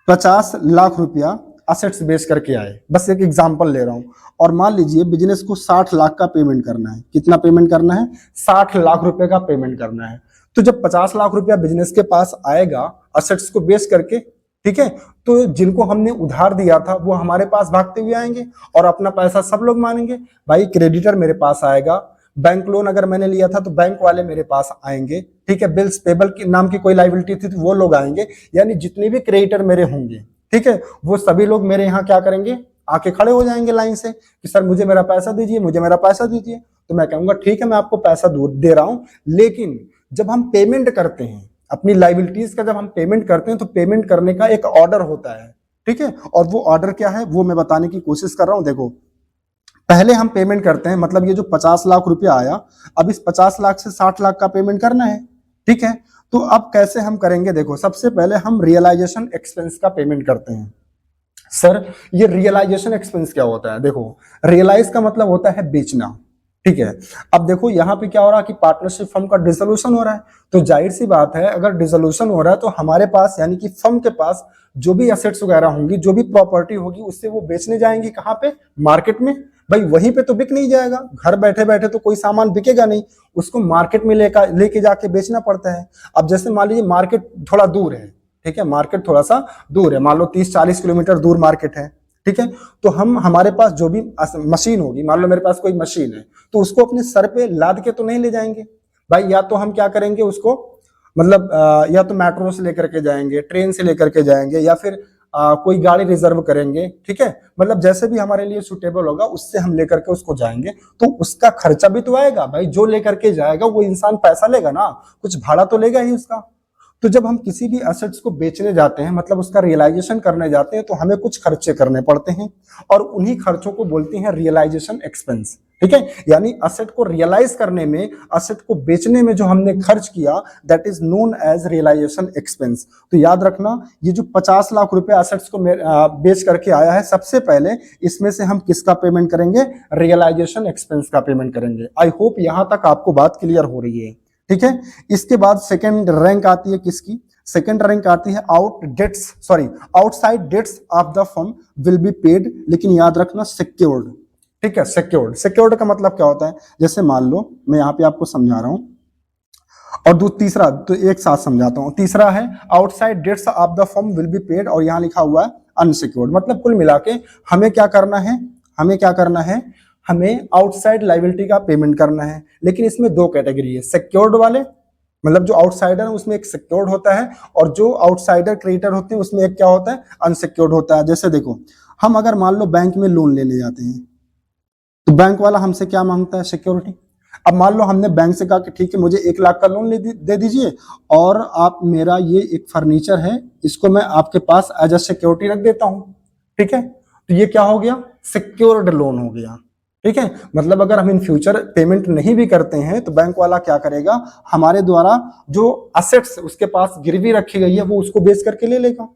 50 लाख रुपया असेट्स बेच करके आए, बस एक एग्जांपल ले रहा हूं, और मान लीजिए बिजनेस को 60 लाख का पेमेंट करना है। कितना पेमेंट करना है? 60 लाख रुपए का पेमेंट करना है। तो जब 50 लाख रुपया बिजनेस के पास आएगा असेट्स को बेच करके, ठीक है, तो जिनको हमने उधार दिया था वो हमारे पास भागते हुए आएंगे और अपना पैसा सब लोग मानेंगे। भाई क्रेडिटर मेरे पास आएगा, बैंक लोन अगर मैंने लिया था तो बैंक वाले मेरे पास आएंगे। ठीक है, बिल्स पेबल के नाम की कोई लायबिलिटी थी तो वो लोग आएंगे। यानी जितने भी क्रेडिटर मेरे होंगे, ठीक है, वो सभी लोग मेरे यहाँ क्या करेंगे? आके खड़े हो जाएंगे लाइन से कि सर मुझे मेरा पैसा दीजिए, मुझे मेरा पैसा दीजिए। तो मैं कहूंगा ठीक है, मैं आपको पैसा दे रहा हूं, लेकिन जब हम पेमेंट करते हैं अपनी लायबिलिटीज का, जब हम पेमेंट करते हैं तो पेमेंट करने का एक ऑर्डर होता है। ठीक है, और वो ऑर्डर क्या है वो मैं बताने की कोशिश कर रहा हूं। देखो, पहले हम पेमेंट करते हैं, मतलब ये जो 50 लाख रुपया आया, अब इस 50 लाख से 60 लाख का पेमेंट करना है। ठीक है, तो अब कैसे हम करेंगे? देखो, सबसे पहले हम रियलाइजेशन एक्सपेंस का पेमेंट करते हैं। सर ये रियलाइजेशन एक्सपेंस क्या होता है? देखो, रियलाइज का मतलब होता है बेचना। ठीक है, अब देखो यहाँ पे क्या हो रहा है कि पार्टनरशिप फर्म का डिसोल्यूशन हो रहा है, तो जाहिर सी बात है अगर डिसोल्यूशन हो रहा है तो हमारे पास यानी कि फर्म के पास जो भी एसेट्स वगैरह होंगी, जो भी प्रॉपर्टी होगी, उससे वो बेचने जाएंगे कहाँ पे? मार्केट में। भाई वहीं पे तो बिक नहीं जाएगा, घर बैठे बैठे तो कोई सामान बिकेगा नहीं, उसको मार्केट में लेके जाके बेचना पड़ता है। अब जैसे मान लीजिए मार्केट थोड़ा दूर है, ठीक है, मार्केट थोड़ा सा दूर है, मान लो 30-40 किलोमीटर दूर मार्केट है। ठीक है, तो हमारे पास जो भी मशीन होगी, मान लो मेरे पास कोई मशीन है, तो उसको अपने सर पे लाद के तो नहीं ले जाएंगे भाई। या तो हम क्या करेंगे उसको, मतलब या तो मेट्रो से लेकर के जाएंगे, ट्रेन से लेकर के जाएंगे, या फिर कोई गाड़ी रिजर्व करेंगे। ठीक है, मतलब जैसे भी हमारे लिए सुटेबल होगा उससे हम लेकर के उसको जाएंगे, तो उसका खर्चा भी तो आएगा भाई। जो लेकर के जाएगा वो इंसान पैसा लेगा ना, कुछ भाड़ा तो लेगा ही उसका। तो जब हम किसी भी एसेट्स को बेचने जाते हैं, मतलब उसका रियलाइजेशन करने जाते हैं, तो हमें कुछ खर्चे करने पड़ते हैं और उन्हीं खर्चों को बोलते हैं रियलाइजेशन एक्सपेंस। ठीक है, यानी एसेट को रियलाइज करने में, एसेट को बेचने में जो हमने खर्च किया, that is known as realisation expense. तो याद रखना, ये जो 50 लाख रुपए एसेट्स को बेच करके आया है, सबसे पहले इसमें से हम किसका पेमेंट करेंगे? रियलाइजेशन एक्सपेंस का पेमेंट करेंगे। आई होप यहां तक आपको बात क्लियर हो रही है। ठीक है, इसके बाद सेकेंड रैंक आती है किसकी? सेकेंड रैंक आती है outside debts of the firm will be paid, लेकिन याद रखना सिक्योर्ड। ठीक है, सिक्योर्ड का मतलब क्या होता है? जैसे मान लो मैं यहाँ पे आपको समझा रहा हूं, और तीसरा तो एक साथ समझाता हूं। तीसरा है outside debts of the firm will be paid, और यहाँ लिखा हुआ है अनसिक्योर्ड। मतलब कुल मिला के हमें क्या करना है? हमें आउटसाइड लायबिलिटी का पेमेंट करना है, लेकिन इसमें दो कैटेगरी है। सिक्योर्ड वाले, मतलब जो आउटसाइडर है उसमें एक सिक्योर्ड होता है, और जो आउटसाइडर क्रेडिटर होते हैं उसमें एक क्या होता है? अनसिक्योर्ड होता है। जैसे देखो, हम अगर मान लो बैंक में लोन लेने जाते हैं, तो बैंक वाला हमसे क्या मांगता है? सिक्योरिटी। अब मान लो हमने बैंक से कहा कि ठीक है, मुझे 1 लाख का लोन दे दीजिए, और आप मेरा ये एक फर्नीचर है, इसको मैं आपके पास एज अ सिक्योरिटी रख देता हूं। ठीक है, तो ये क्या हो गया? सिक्योर्ड लोन हो गया। ठीक है, मतलब अगर हम इन फ्यूचर पेमेंट नहीं भी करते हैं, तो बैंक वाला क्या करेगा? हमारे द्वारा जो असेट्स उसके पास गिरवी रखी गई है, वो उसको बेच करके ले लेगा।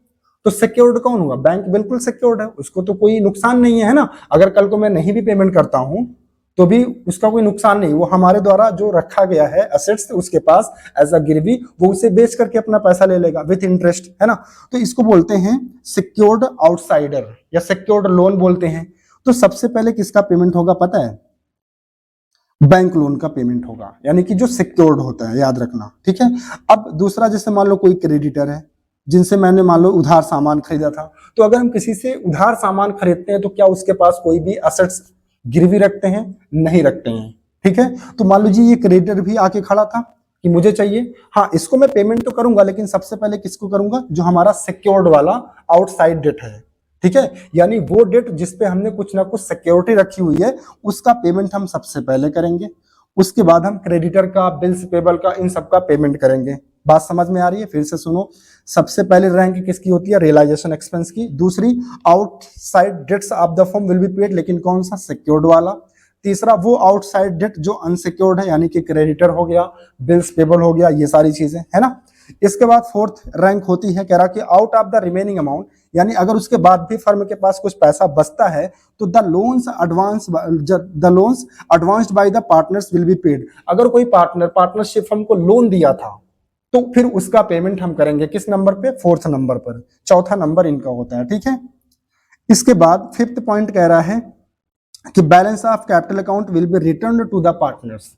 तो सिक्योर्ड कौन हुआ? बैंक बिल्कुल सिक्योर्ड है, उसको तो कोई नुकसान नहीं है ना। अगर कल को मैं नहीं भी पेमेंट करता हूं तो भी उसका कोई नुकसान नहीं, वो हमारे द्वारा जो रखा गया है एसेट्स उसके पास एज अ गिरवी, वो उसे बेच करके अपना पैसा ले लेगा विथ इंटरेस्ट, है ना। तो इसको बोलते हैं सिक्योर्ड आउटसाइडर या सिक्योर्ड लोन बोलते हैं। तो सबसे पहले किसका पेमेंट होगा पता है? बैंक लोन का पेमेंट होगा, यानी कि जो सिक्योर्ड होता है, याद रखना। ठीक है, अब दूसरा, जैसे मान लो कोई क्रेडिटर है जिनसे मैंने मान लो उधार सामान खरीदा था, तो अगर हम किसी से उधार सामान खरीदते हैं तो क्या उसके पास कोई भी असेट्स गिरवी रखते हैं? नहीं रखते हैं। ठीक है, तो मान लो जी ये क्रेडिटर भी आके खड़ा था कि मुझे चाहिए, हाँ इसको मैं पेमेंट तो करूंगा, लेकिन सबसे पहले किसको करूंगा? जो हमारा सिक्योर्ड वाला आउटसाइड डेट है। ठीक है, यानी वो डेट जिसपे हमने कुछ ना कुछ सिक्योरिटी रखी हुई है, उसका पेमेंट हम सबसे पहले करेंगे। उसके बाद हम क्रेडिटर का, बिल्स पेबल का, इन सब का पेमेंट करेंगे। बात समझ में आ रही है? फिर से सुनो, सबसे पहले रैंक किसकी होती है? रियलाइजेशन एक्सपेंस की। दूसरी, outside debts of the firm will be paid, लेकिन कौन सा? सिक्योर्ड वाला। तीसरा, वो आउटसाइड डेट जो अनसिक्योर्ड है, यानी कि क्रेडिटर हो गया, बिल्स पेबल हो गया, ये सारी चीजें, है ना। इसके बाद फोर्थ रैंक होती है, कह रहा कि out of the remaining amount, यानी अगर उसके बाद भी फर्म के पास कुछ पैसा बचता है, तो the loans advanced by the partners will be paid. अगर कोई पार्टनरशिप फर्म को लोन दिया था, तो फिर उसका पेमेंट हम करेंगे किस नंबर पे? फोर्थ नंबर पर। चौथा नंबर इनका होता है। ठीक है, इसके बाद फिफ्थ पॉइंट कह रहा है कि balance of capital account will be return to the partners.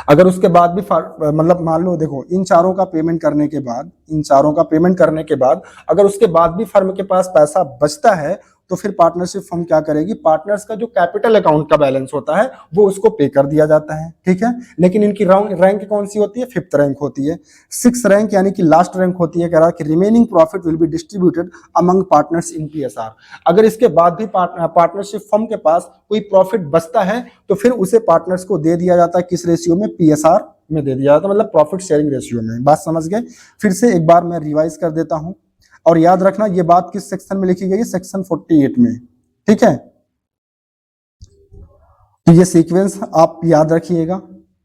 अगर उसके बाद भी मतलब मान लो, देखो इन चारों का पेमेंट करने के बाद अगर उसके बाद भी फर्म के पास पैसा बचता है, तो फिर पार्टनरशिप फर्म क्या करेगी? पार्टनर्स का जो कैपिटल अकाउंट का बैलेंस होता है वो उसको पे कर दिया जाता है। ठीक है, लेकिन इनकी रैंक कौन सी होती है? फिफ्थ रैंक होती है। सिक्स रैंक यानी कि लास्ट रैंक होती है, कह रहा कि remaining profit will be distributed among partners in PSR। अगर इसके बाद भी पार्टनरशिप फर्म के पास कोई प्रॉफिट बचता है, तो फिर उसे पार्टनर्स को दे दिया जाता है। किस रेशियो में? PSR में दे दिया जाता है, मतलब प्रॉफिट शेयरिंग रेशियो में। बात समझ गए? फिर से एक बार मैं रिवाइज कर देता हूं, और याद रखना ये बात किस सेक्शन में लिखी गई है? सेक्शन 48 में। ठीक है, तो ये सीक्वेंस आप याद रखिएगा।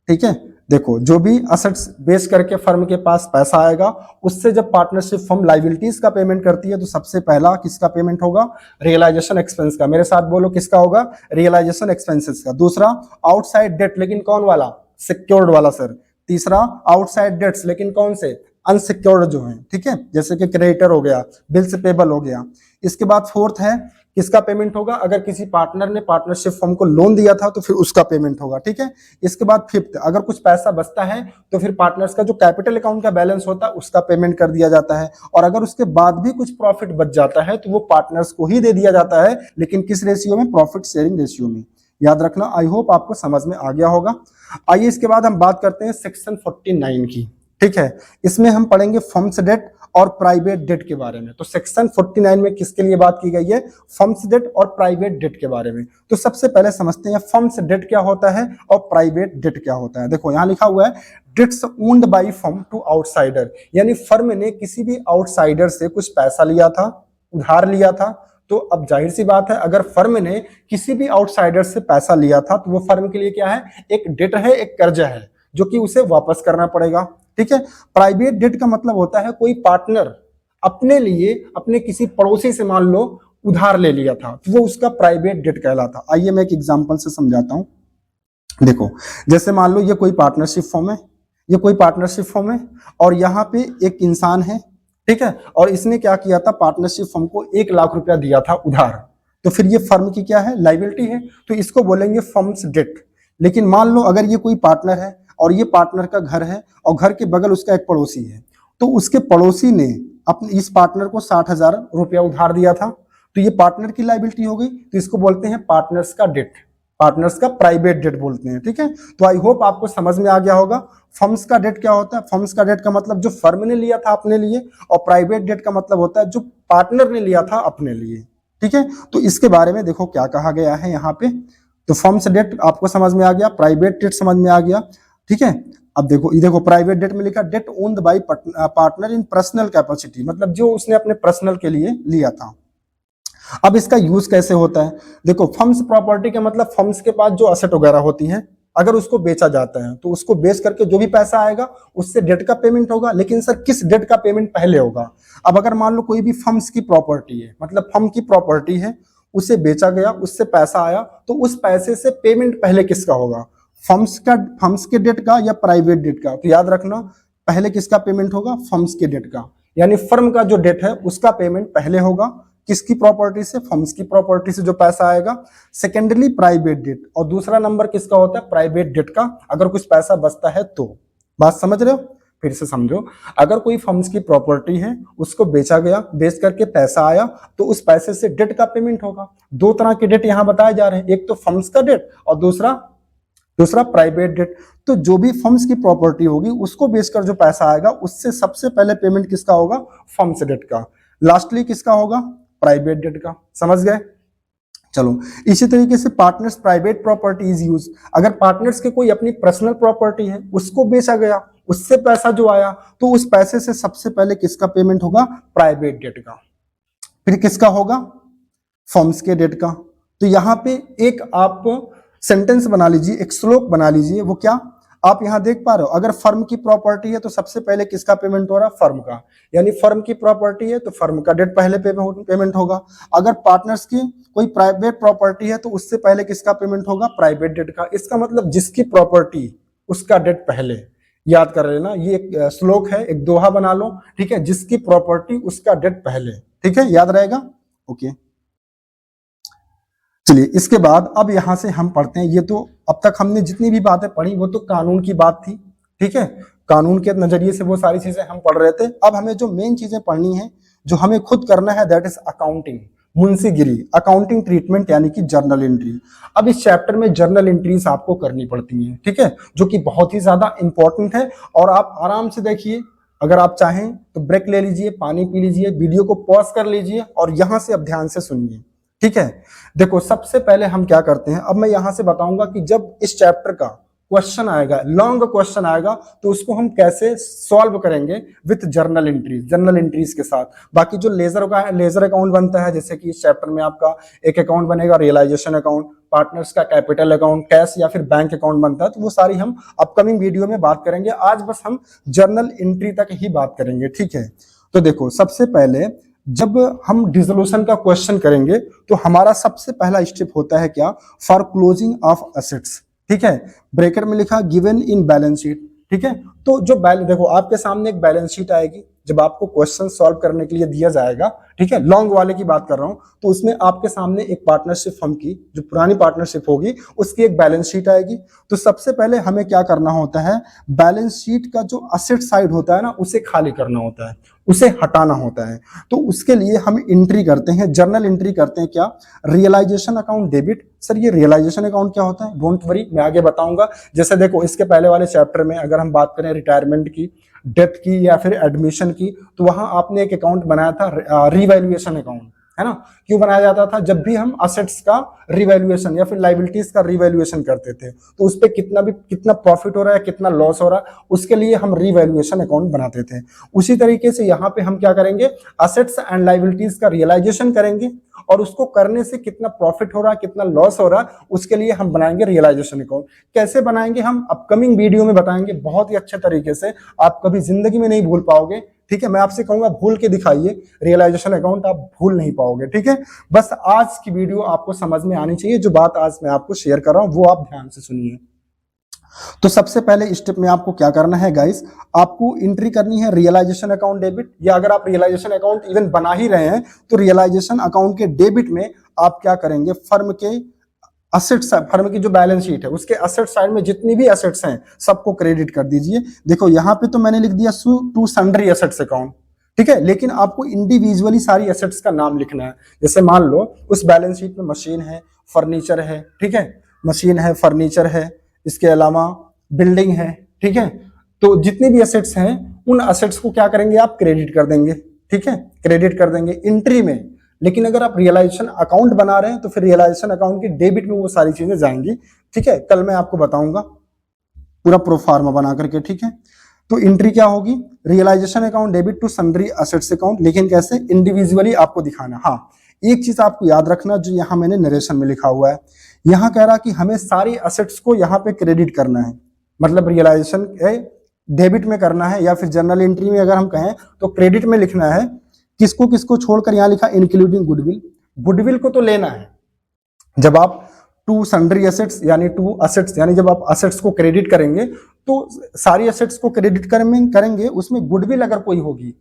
ठीक है, देखो जो भी असेट्स बेच करके फर्म के पास पैसा आएगा, उससे जब पार्टनरशिप फर्म लायबिलिटीज का पेमेंट करती है, तो सबसे पहला किसका पेमेंट होगा? रियलाइजेशन एक्सपेंस का। मेरे साथ बोलो, किसका होगा? रियलाइजेशन एक्सपेंसेस का। दूसरा, आउटसाइड डेट, लेकिन कौन वाला? सिक्योर्ड वाला सर। तीसरा, आउटसाइड डेट्स, लेकिन कौन से? अनसिक्योर्ड जो है। ठीक है, जैसे कि क्रेडिटर हो गया, बिल्स पेबल हो गया। इसके बाद फोर्थ है, किसका पेमेंट होगा? अगर किसी पार्टनर ने पार्टनरशिप फर्म को लोन दिया था, तो फिर उसका पेमेंट होगा। ठीक है, इसके बाद फिफ्थ, अगर कुछ पैसा बचता है, तो फिर पार्टनर्स का जो कैपिटल अकाउंट का बैलेंस होता है उसका पेमेंट कर दिया जाता है। और अगर उसके बाद भी कुछ प्रॉफिट बच जाता है, तो वो पार्टनर्स को ही दे दिया जाता है, लेकिन किस रेशियो में? प्रॉफिट शेयरिंग रेशियो में। याद रखना, आई होप आपको समझ में आ गया होगा। आइए इसके बाद हम बात करते हैं सेक्शन 49 की। ठीक है, इसमें हम पढ़ेंगे फर्म्स डेट और प्राइवेट डेट के बारे में। तो सेक्शन 49 में किसके लिए बात की गई है? फर्म्स डेट और प्राइवेट डेट के बारे में। तो सबसे पहले समझते हैं फर्म्स डेट क्या होता है और प्राइवेट डेट क्या होता है। देखो यहां लिखा हुआ है debts owned by firm to outsider, यानी फर्म ने किसी भी आउटसाइडर से कुछ पैसा लिया था, उधार लिया था। तो अब जाहिर सी बात है अगर फर्म ने किसी भी आउटसाइडर से पैसा लिया था तो वो फर्म के लिए क्या है? एक डेट है, एक कर्जा है जो कि उसे वापस करना पड़ेगा। ठीक है। प्राइवेट डेट का मतलब होता है कोई पार्टनर अपने लिए अपने किसी पड़ोसी से मान लो उधार ले लिया था तो वो उसका प्राइवेट डेट कहलाता। आइए मैं एक एग्जांपल से समझाता हूं। देखो जैसे मान लो ये कोई पार्टनरशिप फॉर्म है, ये कोई पार्टनरशिप फॉर्म है और यहाँ पे एक इंसान है, ठीक है, और इसने क्या किया था? पार्टनरशिप फर्म को 1 लाख रुपया दिया था उधार। तो फिर ये फर्म की क्या है? लायबिलिटी है, तो इसको बोलेंगे फर्म्स डेट। लेकिन मान लो अगर ये कोई पार्टनर है और ये पार्टनर का घर है और घर के बगल उसका एक पड़ोसी है, तो उसके पड़ोसी ने अपने इस पार्टनर को 60,000 रुपया उधार दिया था, तो ये पार्टनर की लायबिलिटी हो गई। तो इसको बोलते हैं पार्टनर्स का डेट, पार्टनर्स का प्राइवेट डेट बोलते हैं। ठीक है, तो आई होप आपको समझ में आ गया होगा फर्म्स का डेट क्या होता है। फर्म्स का डेट का मतलब जो फर्म ने लिया था अपने लिए, और प्राइवेट डेट का मतलब होता है जो पार्टनर ने लिया था अपने लिए। ठीक है, तो इसके बारे में देखो क्या कहा गया है यहाँ पे। तो फर्म्स डेट आपको समझ में आ गया, प्राइवेट डेट समझ में आ गया। ठीक है, अब देखो ये देखो प्राइवेट डेट में लिखा debt owned by partner in personal capacity, मतलब जो उसने अपने पर्सनल के लिए लिया था। अब इसका यूज कैसे होता है? देखो फर्म्स प्रॉपर्टी का मतलब फर्म्स के पास जो असेट वगैरह होती हैं अगर उसको बेचा जाता है तो उसको बेच करके जो भी पैसा आएगा उससे डेट का पेमेंट होगा। लेकिन सर किस डेट का पेमेंट पहले होगा? अब अगर मान लो कोई भी फर्म्स की प्रॉपर्टी है, मतलब फर्म की प्रॉपर्टी है, उसे बेचा गया, उससे पैसा आया, तो उस पैसे से पेमेंट पहले किसका होगा? फर्म्स के डेट का या प्राइवेट डेट का? तो याद रखना पहले किसका पेमेंट होगा? फर्म्स के डेट का, यानी फर्म का जो डेट है उसका पेमेंट पहले होगा। किसकी प्रॉपर्टी से? फर्म्स की प्रॉपर्टी से जो पैसा आएगा। सेकेंडली प्राइवेट डेट, और दूसरा नंबर किसका होता है? प्राइवेट डेट का, अगर कुछ पैसा बचता है तो। बात समझ रहे हो? फिर से समझो, अगर कोई फर्म्स की प्रॉपर्टी है उसको बेचा गया, बेच करके पैसा आया, तो उस पैसे से डेट का पेमेंट होगा। दो तरह के डेट यहां बताए जा रहे हैं, एक तो फर्म्स का डेट और दूसरा प्राइवेट डेट। तो जो भी फर्म्स की प्रॉपर्टी होगी उसको बेचकर जो पैसा आएगा उससे सबसे पहले पेमेंट किसका होगा? फर्म्स डेट का। लास्टली किसका होगा? प्राइवेट डेट का। समझ गए? चलो इसी तरीके से partners private property is use, अगर पार्टनर्स के कोई अपनी पर्सनल प्रॉपर्टी है उसको बेचा गया, उससे पैसा जो आया, तो उस पैसे से सबसे पहले किसका पेमेंट होगा? प्राइवेट डेट का। फिर किसका होगा? फर्म्स के डेट का। तो यहां पे एक आप सेंटेंस बना लीजिए, एक श्लोक बना लीजिए। वो क्या आप यहां देख पा रहे हो? अगर फर्म की प्रॉपर्टी है तो सबसे पहले किसका पेमेंट हो रहा है? फर्म का, यानी फर्म की प्रॉपर्टी है तो फर्म का डेट पहले पेमेंट होगा। अगर पार्टनर्स की कोई प्राइवेट प्रॉपर्टी है तो उससे पहले किसका पेमेंट होगा? प्राइवेट डेट का। इसका मतलब जिसकी प्रॉपर्टी उसका डेट पहले। याद कर लेना, ये एक श्लोक है, एक दोहा बना लो। ठीक है, जिसकी प्रॉपर्टी उसका डेट पहले। ठीक है, याद रहेगा? ओके, चलिए इसके बाद अब यहां से हम पढ़ते हैं। ये तो अब तक हमने जितनी भी बातें पढ़ी वो तो कानून की बात थी। ठीक है, कानून के नजरिए से वो सारी चीजें हम पढ़ रहे थे। अब हमें जो मेन चीजें पढ़नी है, जो हमें खुद करना है, दैट इज अकाउंटिंग, मुंशीगिरी, अकाउंटिंग ट्रीटमेंट, यानी कि जर्नल एंट्री। अब इस चैप्टर में जर्नल एंट्रीज आपको करनी पड़ती हैं। ठीक है, जो कि बहुत ही ज्यादा इंपॉर्टेंट है। और आप आराम से देखिए, अगर आप चाहें तो ब्रेक ले लीजिए, पानी पी लीजिए, वीडियो को पॉज कर लीजिए और यहां से अब ध्यान से सुनिए। ठीक है, देखो सबसे पहले हम क्या करते हैं, अब मैं यहां से बताऊंगा कि जब इस चैप्टर का क्वेश्चन आएगा, लॉन्ग क्वेश्चन आएगा, तो उसको हम कैसे सॉल्व करेंगे विथ जर्नल एंट्रीज के साथ। बाकी जो लेजर अकाउंट बनता है, जैसे कि इस चैप्टर में आपका एक अकाउंट बनेगा रियलाइजेशन अकाउंट, पार्टनर्स का कैपिटल अकाउंट, कैश या फिर बैंक अकाउंट बनता है, तो वो सारी हम अपकमिंग वीडियो में बात करेंगे। आज बस हम जर्नल एंट्री तक ही बात करेंगे। ठीक है, तो देखो सबसे पहले जब हम डिसोल्यूशन का क्वेश्चन करेंगे तो हमारा सबसे पहला स्टेप होता है क्या? For closing of assets. ठीक है, ब्रैकेट में लिखा गिवन इन बैलेंस शीट। ठीक है, तो जो देखो आपके सामने एक बैलेंस शीट आएगी जब आपको क्वेश्चन सॉल्व करने के लिए दिया जाएगा। ठीक है, लॉन्ग वाले की बात कर रहा हूं, तो उसमें आपके सामने एक पार्टनरशिप फर्म की जो पुरानी पार्टनरशिप होगी उसकी एक बैलेंस शीट आएगी। तो सबसे पहले हमें क्या करना होता है? बैलेंस शीट का जो असेट साइड होता है ना, उसे खाली करना होता है, उसे हटाना होता है। तो उसके लिए हम एंट्री करते हैं, जर्नल एंट्री करते हैं। क्या? Realisation account debit. सर ये रियलाइजेशन अकाउंट क्या होता है? डोंट वरी, मैं आगे बताऊंगा। जैसे देखो इसके पहले वाले चैप्टर में अगर हम बात करें रिटायरमेंट की, डेथ की या फिर एडमिशन की, तो वहां आपने एक अकाउंट बनाया था रिवैल्यूएशन अकाउंट, है ना। क्यों बनाया जाता था? जब भी हम असेट्स का रिवैल्यूएशन या फिर लाइबिलिटीज का रिवैल्यूएशन करते थे, तो उस पर कितना प्रॉफिट हो रहा है, कितना लॉस हो रहा है, उसके लिए हम रिवैल्यूएशन अकाउंट बनाते थे। उसी तरीके से यहाँ पे हम क्या करेंगे, असेट्स एंड लाइबिलिटीज का रियलाइजेशन करेंगे, और उसको करने से कितना प्रॉफिट हो रहा है, कितना लॉस हो रहा है, उसके लिए हम बनाएंगे रियलाइजेशन अकाउंट। कैसे बनाएंगे हम अपकमिंग वीडियो में बताएंगे बहुत ही अच्छे तरीके से, आप कभी जिंदगी में नहीं भूल पाओगे। ठीक है, मैं आपसे कहूंगा भूल के दिखाइए रियलाइजेशन अकाउंट, आप भूल नहीं पाओगे। ठीक है, बस आज की वीडियो आपको समझ में आनी चाहिए, जो बात आज मैं आपको शेयर कर रहा हूं वो आप ध्यान से सुनिए। तो सबसे पहले स्टेप में आपको क्या करना है गाइस, आपको एंट्री करनी है रियलाइजेशन अकाउंट डेबिट, या अगर आप रियलाइजेशन अकाउंट इवन बना ही रहे हैं तो रियलाइजेशन अकाउंट के डेबिट में आप क्या करेंगे, फर्म के असेट्स, फर्म की जो बैलेंस शीट है उसके असेट साइड में जितनी भी असेट्स हैं सबको क्रेडिट कर दीजिए। देखो यहाँ पे तो मैंने लिख दिया टू सन्ड्री असेट्स अकाउंट, ठीक है, लेकिन आपको इंडिविजुअली सारी असेट्स का नाम लिखना है। जैसे मान लो उस बैलेंस शीट में मशीन है, फर्नीचर है, ठीक है, मशीन है, फर्नीचर है, इसके अलावा बिल्डिंग है, ठीक है, तो जितने भी असेट्स हैं उन असेट्स को क्या करेंगे, आप क्रेडिट कर देंगे। ठीक है, क्रेडिट कर देंगे एंट्री में। लेकिन अगर आप रियलाइजेशन अकाउंट बना रहे हैं तो फिर रियलाइजेशन अकाउंट के डेबिट में वो सारी चीजें जाएंगी। ठीक है, कल मैं आपको बताऊंगा पूरा प्रोफार्मा बना करके। ठीक है, तो एंट्री क्या होगी, realisation account debit to sundry assets account, लेकिन कैसे, इंडिविजुअली आपको दिखाना। हाँ, एक चीज आपको याद रखना जो यहाँ मैंने नरेशन में लिखा हुआ है, यहाँ कह रहा कि हमें सारी असेट्स को यहाँ पे क्रेडिट करना है, मतलब रियलाइजेशन डेबिट में करना है, या फिर जर्नल एंट्री में अगर हम कहें तो क्रेडिट में लिखना है। किसको किसको छोड़कर यहाँ लिखा, इंक्लूडिंग गुडविल, गुडविल को तो लेना है। जब आप टू सन्ड्री असेट्स यानी टू असेट्स यानी जब आप असेट्स को क्रेडिट करेंगे तो सारी असेट्स को क्रेडिट करेंगे, उसमें गुडविल अगर कोई होगी,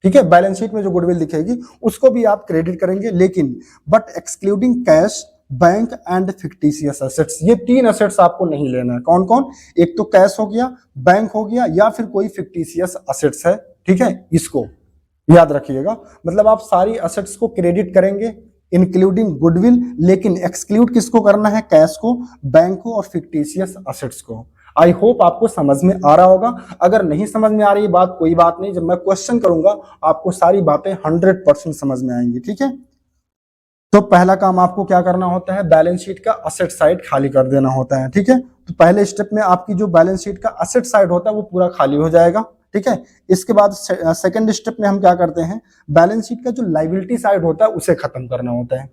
ठीक है, बैलेंस शीट में जो गुडविल दिखेगी उसको भी आप क्रेडिट करेंगे, लेकिन but excluding cash, bank and fictitious assets, ये तीन असेट्स आपको नहीं लेना है। कौन कौन, एक तो कैश हो गया, बैंक हो गया, या फिर कोई फिक्टिशियस असेट्स है। ठीक है, इसको याद रखिएगा, मतलब आप सारी असेट्स को क्रेडिट करेंगे इंक्लूडिंग गुडविल, लेकिन एक्सक्लूड किसको करना है, कैश को, बैंक को और फिक्टिशियस असेट्स को। आई होप आपको समझ में आ रहा होगा। अगर नहीं समझ में आ रही बात, कोई बात नहीं, जब मैं क्वेश्चन करूंगा आपको सारी बातें 100% समझ में आएंगी। ठीक है, तो पहला काम आपको क्या करना होता है, बैलेंस शीट का असेट साइड खाली कर देना होता है। ठीक है, तो पहले स्टेप में आपकी जो बैलेंस शीट का असेट साइड होता है वो पूरा खाली हो जाएगा। ठीक है, इसके बाद सेकंड स्टेप में हम क्या करते हैं, बैलेंस शीट का जो लाइबिलिटी साइड होता है उसे खत्म करना होता है।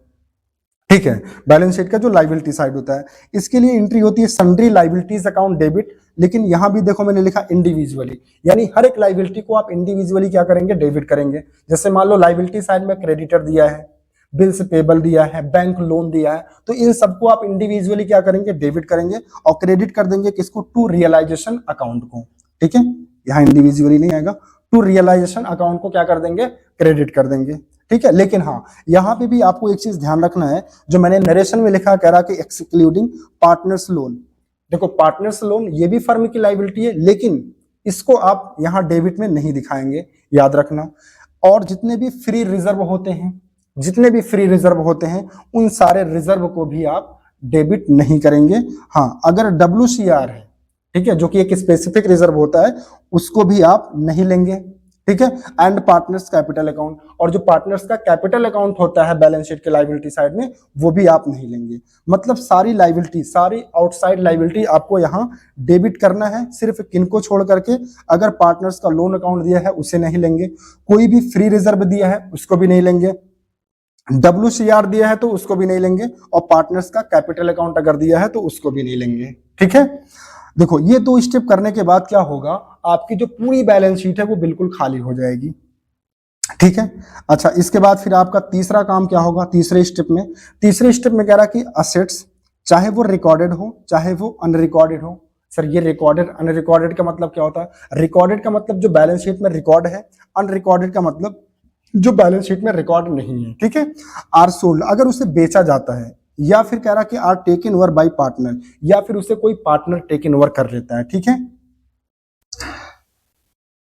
ठीक है, बैलेंस शीट का जो लाइबिलिटी साइड होता है, इसके लिए एंट्री होती है सन्ड्री लाइबिलिटीज अकाउंट डेबिट, लेकिन यहां भी देखो मैंने लिखा इंडिविजुअली, यानी हर एक लाइबिलिटी को आप इंडिविजुअली क्या करेंगे, डेबिट करेंगे। जैसे मान लो लाइबिलिटी साइड में क्रेडिटर दिया है, बिल्स पेबल दिया है, बैंक लोन दिया है, तो इन सबको आप इंडिविजुअली क्या करेंगे, डेबिट करेंगे, और क्रेडिट कर देंगे किसको, टू रियलाइजेशन अकाउंट को। ठीक है, यहाँ इंडिविजुअली नहीं आएगा, टू रियलाइजेशन अकाउंट को क्या कर देंगे, क्रेडिट कर देंगे। ठीक है, लेकिन हाँ, यहाँ पे भी आपको एक चीज ध्यान रखना है, जो मैंने नरेशन में लिखा, कह रहा कि एक्सक्लूडिंग पार्टनर्स लोन। देखो पार्टनर्स लोन ये भी फर्म की लाइबिलिटी है, लेकिन इसको आप यहाँ डेबिट में नहीं दिखाएंगे, याद रखना। और जितने भी फ्री रिजर्व होते हैं, जितने भी फ्री रिजर्व होते हैं उन सारे रिजर्व को भी आप डेबिट नहीं करेंगे। हाँ, अगर WCR है, ठीक है, जो कि एक स्पेसिफिक रिजर्व होता है, उसको भी आप नहीं लेंगे। ठीक है, एंड पार्टनर्स कैपिटल अकाउंट, और जो पार्टनर्स का कैपिटल अकाउंट होता है बैलेंस शीट के लाइबिलिटी साइड में, वो भी आप नहीं लेंगे। मतलब सारी लाइबिलिटी, सारी आउटसाइड लाइबिलिटी आपको यहाँ डेबिट करना है, सिर्फ किनको छोड़ करके, अगर पार्टनर्स का लोन अकाउंट दिया है उसे नहीं लेंगे, कोई भी फ्री रिजर्व दिया है उसको भी नहीं लेंगे, WCR दिया है तो उसको भी नहीं लेंगे, और पार्टनर्स का कैपिटल अकाउंट अगर दिया है तो उसको भी नहीं लेंगे। ठीक है, देखो ये दो स्टेप करने के बाद क्या होगा, आपकी जो पूरी बैलेंस शीट है वो बिल्कुल खाली हो जाएगी। ठीक है, अच्छा, इसके बाद फिर आपका तीसरा काम क्या होगा, तीसरे स्टेप में कह रहा कि असेट्स, चाहे वो रिकॉर्डेड हो चाहे वो अनरिकॉर्डेड हो। सर ये रिकॉर्डेड अनरिकॉर्डेड का मतलब क्या होता है, रिकॉर्डेड का मतलब जो बैलेंस शीट में रिकॉर्ड है, अनरिकॉर्डेड का मतलब जो बैलेंस शीट में रिकॉर्ड नहीं है। ठीक है, आर सोल्ड, अगर उसे बेचा जाता है, या फिर कह रहा कि are taken over by partner, या फिर उसे कोई पार्टनर टेकन ओवर कर लेता है। ठीक है,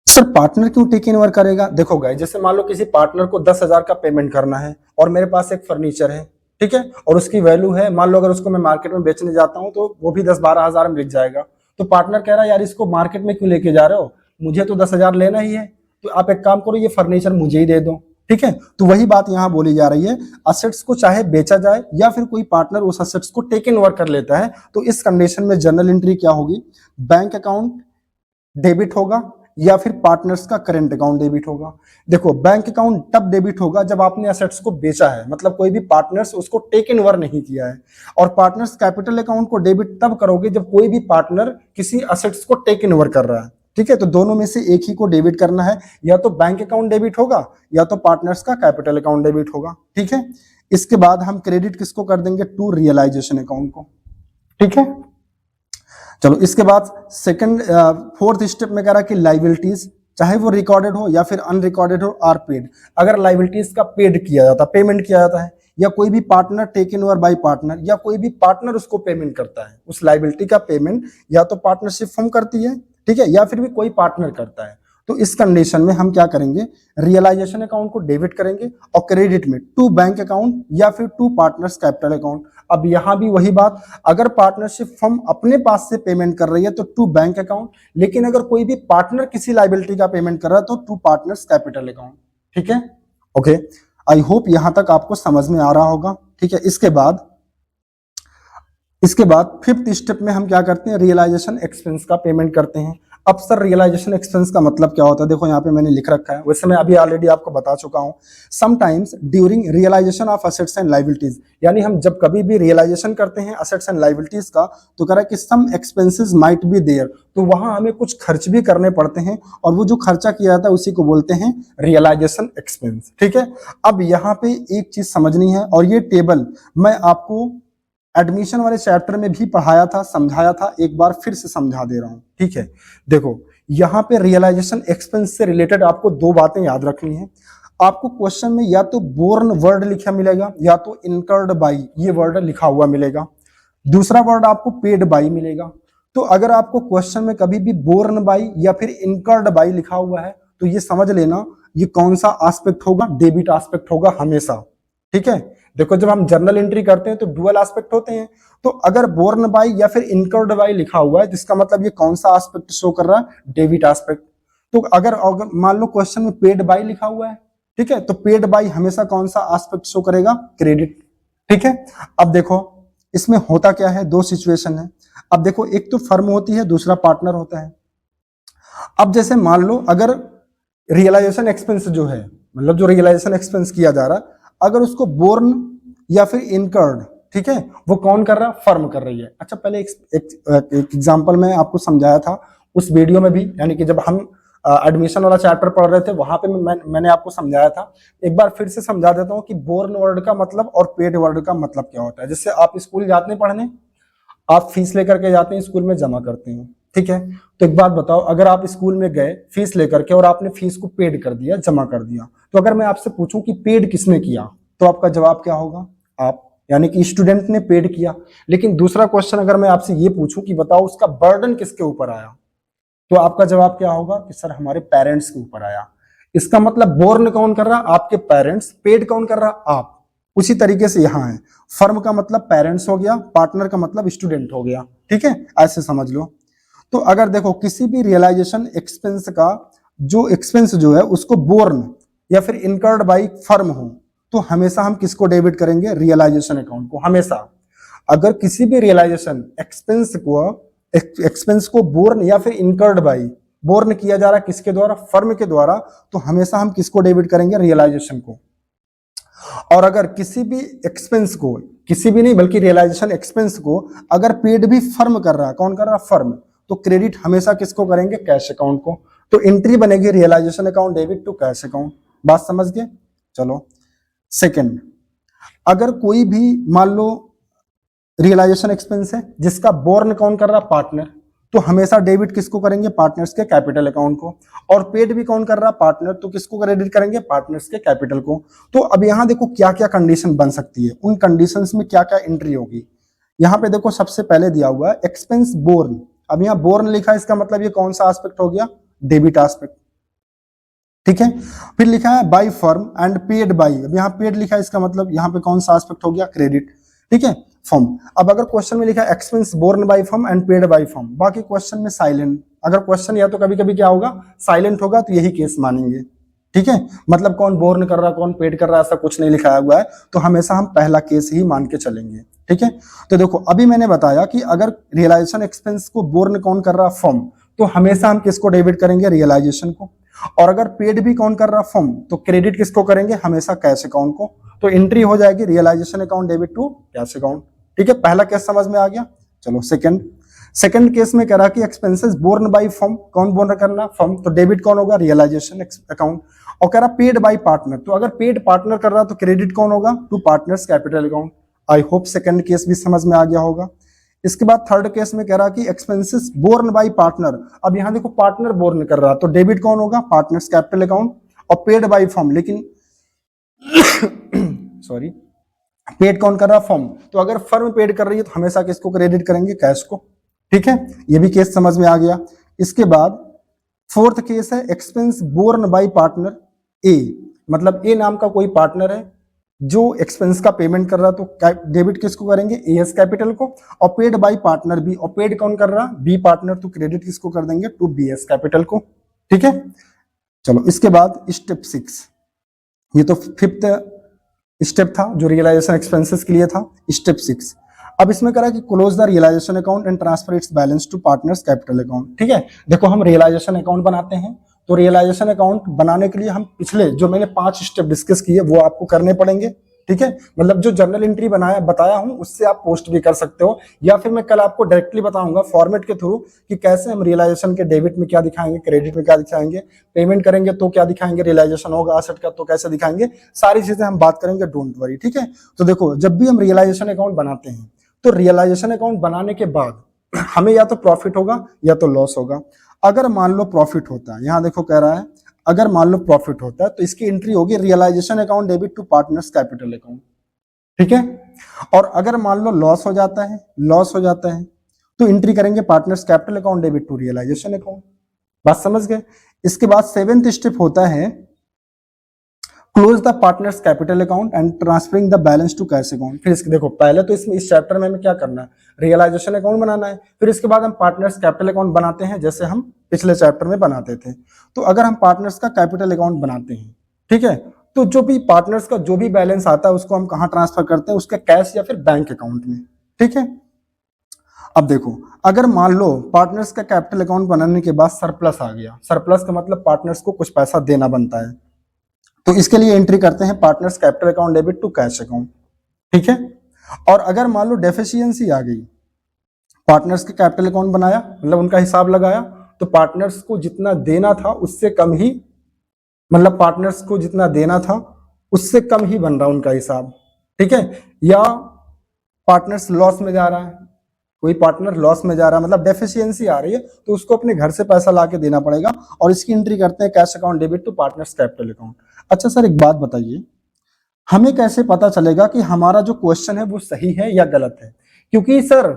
सर पार्टनर क्यों टेकन ओवर करेगा, देखो गाइस, जैसे मान लो किसी पार्टनर को 10,000 का पेमेंट करना है, और मेरे पास एक फर्नीचर है, ठीक है, और उसकी वैल्यू है, मान लो अगर उसको मैं मार्केट में बेचने जाता हूं तो वो भी 10-12 हजार में बिक जाएगा। तो पार्टनर कह रहा है यार इसको मार्केट में क्यों लेके जा रहे हो, मुझे तो 10,000 लेना ही है, तो आप एक काम करो, ये फर्नीचर मुझे ही दे दो, ठीक है। तो वही बात यहाँ बोली जा रही है, असेट्स को चाहे बेचा जाए या फिर कोई पार्टनर उस असेट्स को टेक इन ओवर कर लेता है, तो इस कंडीशन में जर्नल एंट्री क्या होगी, बैंक अकाउंट डेबिट होगा या फिर पार्टनर्स का करंट अकाउंट डेबिट होगा। देखो, बैंक अकाउंट तब डेबिट होगा जब आपने असेट्स को बेचा है, मतलब कोई भी पार्टनर्स उसको टेक इन ओवर नहीं किया है। और पार्टनर्स कैपिटल अकाउंट को डेबिट तब करोगे जब कोई भी पार्टनर किसी असेट्स को टेक इन ओवर कर रहा है, ठीक है। तो दोनों में से एक ही को डेबिट करना है, या तो बैंक अकाउंट डेबिट होगा या तो पार्टनर्स का कैपिटल अकाउंट डेबिट होगा, ठीक है। इसके बाद हम क्रेडिट किसको कर देंगे, टू रियलाइजेशन अकाउंट को, ठीक है। चलो, इसके बाद सेकंड फोर्थ स्टेप में कह रहा है कि लाइबिलिटीज चाहे वो रिकॉर्डेड हो या फिर अनरिकॉर्डेड हो आर पेड। अगर लाइबिलिटीज का पेड किया जाता, पेमेंट किया जाता है, या कोई भी partner take in over by partner, या कोई भी पार्टनर उसको पेमेंट करता है, उस लाइबिलिटी का पेमेंट या तो पार्टनरशिप फर्म करती है, ठीक है, या फिर भी कोई पार्टनर करता है, तो इस कंडीशन में हम क्या करेंगे, रियलाइजेशन अकाउंट को डेबिट करेंगे और क्रेडिट में टू बैंक अकाउंट या फिर टू पार्टनर्स कैपिटल अकाउंट। अब यहां भी वही बात, अगर पार्टनरशिप फर्म अपने पास से पेमेंट कर रही है तो टू बैंक अकाउंट, लेकिन अगर कोई भी पार्टनर किसी लाइबिलिटी का पेमेंट कर रहा है तो टू पार्टनर्स कैपिटल अकाउंट, ठीक है। ओके, आई होप यहां तक आपको समझ में आ रहा होगा, ठीक है। इसके बाद फिफ्थ स्टेप में हम क्या करते हैं, रियलाइजेशन एक्सपेंस का पेमेंट करते हैं। अब सर रियलाइजेशन एक्सपेंस का मतलब क्या होता है, देखो यहाँ पे मैंने लिख रखा है, वैसे मैं अभी ऑलरेडी आपको बता चुका हूँ। Sometimes during realisation of assets and liabilities, यानी हम जब कभी भी रियलाइजेशन करते हैं असेट्स एंड लाइबिलिटीज का, तो कह रहा है कि सम एक्सपेंसेस माइट बी देयर, तो वहां हमें कुछ खर्च भी करने पड़ते हैं, और वो जो खर्चा किया जाता है उसी को बोलते हैं रियलाइजेशन एक्सपेंस, ठीक है। अब यहाँ पे एक चीज समझनी है, और ये टेबल मैं आपको एडमिशन वाले चैप्टर में भी पढ़ाया था, समझाया था, एक बार फिर से समझा दे रहा हूं, ठीक है। देखो, यहाँ पे रियलाइजेशन एक्सपेंस से रिलेटेड आपको दो बातें याद रखनी है। आपको क्वेश्चन में या तो बोर्न वर्ड लिखा मिलेगा या तो इनकर्ड बाई ये वर्ड लिखा हुआ मिलेगा, दूसरा वर्ड आपको पेड बाई मिलेगा। तो अगर आपको क्वेश्चन में कभी भी बोर्न बाई या फिर इनकर्ड बाई लिखा हुआ है तो ये समझ लेना ये कौन सा एस्पेक्ट होगा, डेबिट एस्पेक्ट होगा हमेशा, ठीक है। देखो, जब हम जर्नल एंट्री करते हैं तो डुअल एस्पेक्ट होते हैं, तो अगर बोर्न बाई या फिर इनकर्ड बाई लिखा हुआ है जिसका मतलब ये कौन सा एस्पेक्ट शो कर रहा है, डेबिट एस्पेक्ट। तो अगर मान लो क्वेश्चन में पेड बाई लिखा हुआ है, ठीक है, तो पेड बाई हमेशा कौन सा एस्पेक्ट शो करेगा, क्रेडिट, ठीक है। अब देखो इसमें होता क्या है, दो सिचुएशन है। अब देखो, एक तो फर्म होती है, दूसरा पार्टनर होता है। अब जैसे मान लो अगर रियलाइजेशन एक्सपेंस जो है, मतलब जो रियलाइजेशन एक्सपेंस किया जा रहा है, अगर उसको बोर्न या फिर इनकर्ड, ठीक है, वो कौन कर रहा है, फर्म कर रही है। अच्छा, पहले एक एग्जांपल मैं आपको समझाया था उस वीडियो में भी, यानी कि जब हम एडमिशन वाला चैप्टर पढ़ रहे थे वहां पे मैंने आपको समझाया था। एक बार फिर से समझा देता हूँ कि बोर्न वर्ड का मतलब और पेड वर्ड का मतलब क्या होता है। जैसे आप स्कूल जाते हैं पढ़ने, आप फीस लेकर के जाते हैं, स्कूल में जमा करते हैं, ठीक है। तो एक बात बताओ, अगर आप स्कूल में गए फीस लेकर के और आपने फीस को पेड कर दिया, जमा कर दिया, तो अगर मैं आपसे पूछूं कि पेड किसने किया, तो आपका जवाब क्या होगा, आप, यानी कि स्टूडेंट ने पेड किया। लेकिन दूसरा क्वेश्चन अगर मैं आपसे ये पूछूं कि बताओ उसका बर्डन किसके ऊपर आया, तो आपका जवाब क्या होगा कि सर हमारे पेरेंट्स के ऊपर आया। इसका मतलब बोर्न कौन कर रहा, आपके पेरेंट्स, पेड कौन कर रहा, आप। उसी तरीके से यहां है, फर्म का मतलब पेरेंट्स हो गया, पार्टनर का मतलब स्टूडेंट हो गया, ठीक है, ऐसे समझ लो। तो अगर देखो किसी भी रियलाइजेशन एक्सपेंस का जो एक्सपेंस जो है उसको बोर्न या फिर इनकर्ड बाई फर्म हो, तो हमेशा हम किसको डेबिट करेंगे, रियलाइजेशन अकाउंट को हमेशा। अगर किसी भी रियलाइजेशन एक्सपेंस को बोर्न या फिर इनकर्ड बाई, बोर्न किया जा रहा है किसके द्वारा, फर्म के द्वारा, तो हमेशा हम किसको डेबिट करेंगे, रियलाइजेशन को। और अगर किसी भी एक्सपेंस को, किसी भी नहीं बल्कि रियलाइजेशन एक्सपेंस को अगर पेड भी फर्म कर रहा है, कौन कर रहा है, फर्म, तो क्रेडिट हमेशा किसको करेंगे, कैश अकाउंट को। तो एंट्री बनेगी realisation account debit to cash account. बात समझ गए। चलो सेकंड, अगर कोई भी मान लो रियलाइजेशन एक्सपेंस है जिसका बोर्न कौन कर रहा, पार्टनर, तो हमेशा डेबिट किसको करेंगे, पार्टनर्स के कैपिटल अकाउंट को। और पेड भी कौन कर रहा, पार्टनर, तो किसको क्रेडिट करेंगे, पार्टनर्स के कैपिटल को। तो अब यहां देखो क्या क्या कंडीशन बन सकती है, उन कंडीशंस में क्या क्या एंट्री होगी। यहाँ पे देखो सबसे पहले दिया हुआ है एक्सपेंस बोर्न। अब यहाँ बोर्न लिखा है, इसका मतलब ये कौन सा एस्पेक्ट हो गया, डेबिट एस्पेक्ट, ठीक है। फिर लिखा है bye firm and paid bye, अब यहाँ पेड लिखा है, इसका मतलब यहाँ पे कौन सा एस्पेक्ट हो गया, क्रेडिट, ठीक है, फर्म। अब अगर क्वेश्चन में लिखा है expense borne by firm and paid by firm, बाकी क्वेश्चन में साइलेंट, अगर क्वेश्चन या तो कभी कभी क्या होगा, साइलेंट होगा, तो यही केस मानेंगे। ठीक है, मतलब कौन बोर्न कर रहा कौन पेड कर रहा ऐसा कुछ नहीं लिखाया हुआ है, तो हमेशा हम पहला केस ही मान के चलेंगे। ठीक है, तो देखो अभी मैंने बताया कि अगर रियलाइजेशन एक्सपेंस को बोर्न कौन कर रहा फर्म, तो हमेशा हम किसको डेबिट करेंगे, रियलाइजेशन को। और अगर पेड भी कौन कर रहा फर्म, तो क्रेडिट किसको करेंगे, हमेशा कैश अकाउंट को। तो एंट्री हो जाएगी realisation account debit to cash account. ठीक है, पहला केस समझ में आ गया। चलो सेकंड केस में कह रहा कि एक्सपेंसेस बोर्न बाय फर्म, कौन बोर्न करना, फर्म, तो डेबिट कौन होगा, रियलाइजेशन अकाउंट। और कह रहा पेड बाय पार्टनर, तो अगर पेड पार्टनर कर रहा तो क्रेडिट कौन होगा, to partners capital account. I hope second case भी समझ में आ गया होगा। इसके बाद थर्ड केस में कह रहा कि एक्सपेंसेस बोर्न बाय पार्टनर, अब यहां देखो पार्टनर बोर्न कर रहा तो डेबिट कौन होगा, पार्टनर्स कैपिटल अकाउंट। और पेड बाय फर्म, लेकिन सॉरी, पेड कौन कर रहा, फर्म, तो अगर फर्म पेड कर रही है तो हमेशा किसको क्रेडिट करेंगे, कैश को। ठीक है, ये भी केस समझ में आ गया। इसके बाद फोर्थ केस है एक्सपेंस बोर्न बाय पार्टनर ए, मतलब ए नाम का कोई पार्टनर है जो एक्सपेंस का पेमेंट कर रहा, तो डेबिट किसको करेंगे, एएस कैपिटल को। और पेड बाय पार्टनर बी, और पेड कौन कर रहा, बी पार्टनर, तो क्रेडिट किसको कर देंगे, टू बीएस कैपिटल को। ठीक है, चलो इसके बाद स्टेप 6, ये तो फिफ्थ स्टेप था जो रियलाइजेशन एक्सपेंसेस के लिए था। स्टेप 6 अब इसमें करा कि close the realisation account and transfer its balance to partners capital account. ठीक है, देखो हम रियलाइजेशन अकाउंट बनाते हैं, तो रियलाइजेशन अकाउंट बनाने के लिए हम पिछले जो मैंने 5 स्टेप डिस्कस किए वो आपको करने पड़ेंगे। ठीक है, मतलब जो जर्नल एंट्री बताया हूं उससे आप पोस्ट भी कर सकते हो, या फिर मैं कल आपको डायरेक्टली बताऊंगा फॉर्मेट के थ्रू कि कैसे हम रियलाइजेशन के डेबिट में क्या दिखाएंगे, क्रेडिट में क्या दिखाएंगे, पेमेंट करेंगे तो क्या दिखाएंगे, रियलाइजेशन होगा असेट का तो कैसे दिखाएंगे, सारी चीजें हम बात करेंगे, डोंट वरी। ठीक है, तो देखो जब भी हम रियलाइजेशन अकाउंट बनाते हैं तो रियलाइजेशन अकाउंट बनाने के बाद हमें या तो प्रॉफिट होगा या तो लॉस होगा। अगर मान लो प्रॉफिट होता है, यहां देखो कह रहा है अगर मान लो प्रॉफिट होता है तो इसकी एंट्री होगी realisation account debit to partners capital account. ठीक है, और अगर मान लो लॉस हो जाता है तो एंट्री करेंगे partners capital account debit to realisation account. बात समझ गए। इसके बाद 7th स्टेप होता है close the partners capital account and transferring the balance to cash account. फिर इसके देखो पहले तो इसमें इस चैप्टर में हमें क्या करना है, रियलाइजेशन अकाउंट बनाना है, फिर इसके बाद हम पार्टनर्स कैपिटल अकाउंट बनाते हैं जैसे हम पिछले चैप्टर में बनाते थे। तो अगर हम पार्टनर्स का कैपिटल अकाउंट बनाते हैं, ठीक है, तो जो भी पार्टनर्स का जो भी बैलेंस आता है उसको हम कहाँ ट्रांसफर करते हैं, उसके कैश या फिर बैंक अकाउंट में। ठीक है, अब देखो अगर मान लो पार्टनर्स का कैपिटल अकाउंट बनाने के बाद सरप्लस आ गया, सरप्लस का मतलब पार्टनर्स को कुछ पैसा देना बनता है, तो इसके लिए एंट्री करते हैं partners capital account debit to cash account. ठीक है, और अगर मान लो डेफिशिएंसी आ गई, पार्टनर्स के कैपिटल अकाउंट बनाया मतलब उनका हिसाब लगाया, तो पार्टनर्स को जितना देना था उससे कम ही, मतलब पार्टनर्स को जितना देना था उससे कम ही बन रहा उनका हिसाब। ठीक है, या पार्टनर्स लॉस में जा रहा है, कोई पार्टनर लॉस में जा रहा है मतलब डेफिशिएंसी आ रही है, तो उसको अपने घर से पैसा ला के देना पड़ेगा, और इसकी एंट्री करते हैं cash account debit to partners capital account. अच्छा सर एक बात बताइए, हमें कैसे पता चलेगा कि हमारा जो क्वेश्चन है वो सही है या गलत है? क्योंकि सर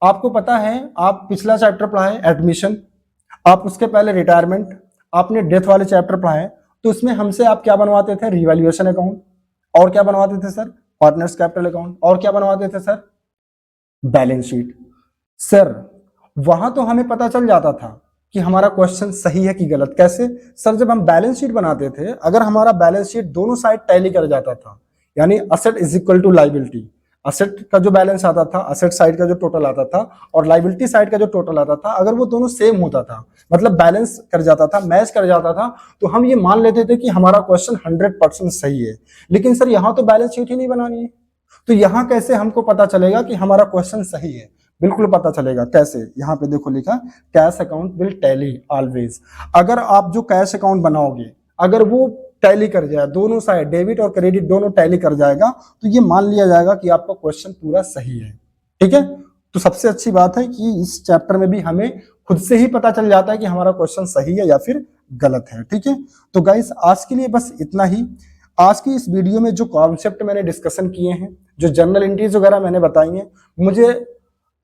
आपको पता है, आप पिछला चैप्टर पढ़ाए एडमिशन, आप उसके पहले रिटायरमेंट, आपने डेथ वाले चैप्टर पढ़ाए, तो उसमें हमसे आप क्या बनवाते थे, रिवैल्यूएशन अकाउंट, और क्या बनवाते थे सर, पार्टनर्स कैपिटल अकाउंट, और क्या बनवाते थे सर, बैलेंस शीट। सर वहां तो हमें पता चल जाता था कि हमारा क्वेश्चन सही है कि गलत। कैसे सर, जब हम बैलेंस शीट बनाते थे, अगर हमारा बैलेंस शीट दोनों साइड टैली कर जाता था, यानी asset is equal to liability, asset का जो बैलेंस आता था, असेट साइड का जो टोटल आता था, और लाइबिलिटी साइड का जो टोटल आता था, अगर वो दोनों सेम होता था, मतलब बैलेंस कर जाता था, मैच कर जाता था, तो हम ये मान लेते थे कि हमारा क्वेश्चन 100% सही है। लेकिन सर यहाँ तो बैलेंस शीट ही नहीं बनानी है, तो यहाँ कैसे हमको पता चलेगा कि हमारा क्वेश्चन सही है? बिल्कुल पता चलेगा। कैसे? यहाँ पे देखो लिखा cash account will tally always. अगर आप जो कैश अकाउंट बनाओगे अगर वो टैली कर जाए, दोनों साइड डेबिट और क्रेडिट दोनों टैली कर जाएगा, तो ये मान लिया जाएगा कि आपका क्वेश्चन पूरा सही है। ठीक है, तो सबसे अच्छी बात है कि इस चैप्टर में भी हमें खुद से ही पता चल जाता है कि हमारा क्वेश्चन सही है या फिर गलत है। ठीक है, तो गाइस आज के लिए बस इतना ही। आज की इस वीडियो में जो कॉन्सेप्ट मैंने डिस्कशन किए हैं, जो जर्नल एंट्रीज वगैरह मैंने बताई हैं, मुझे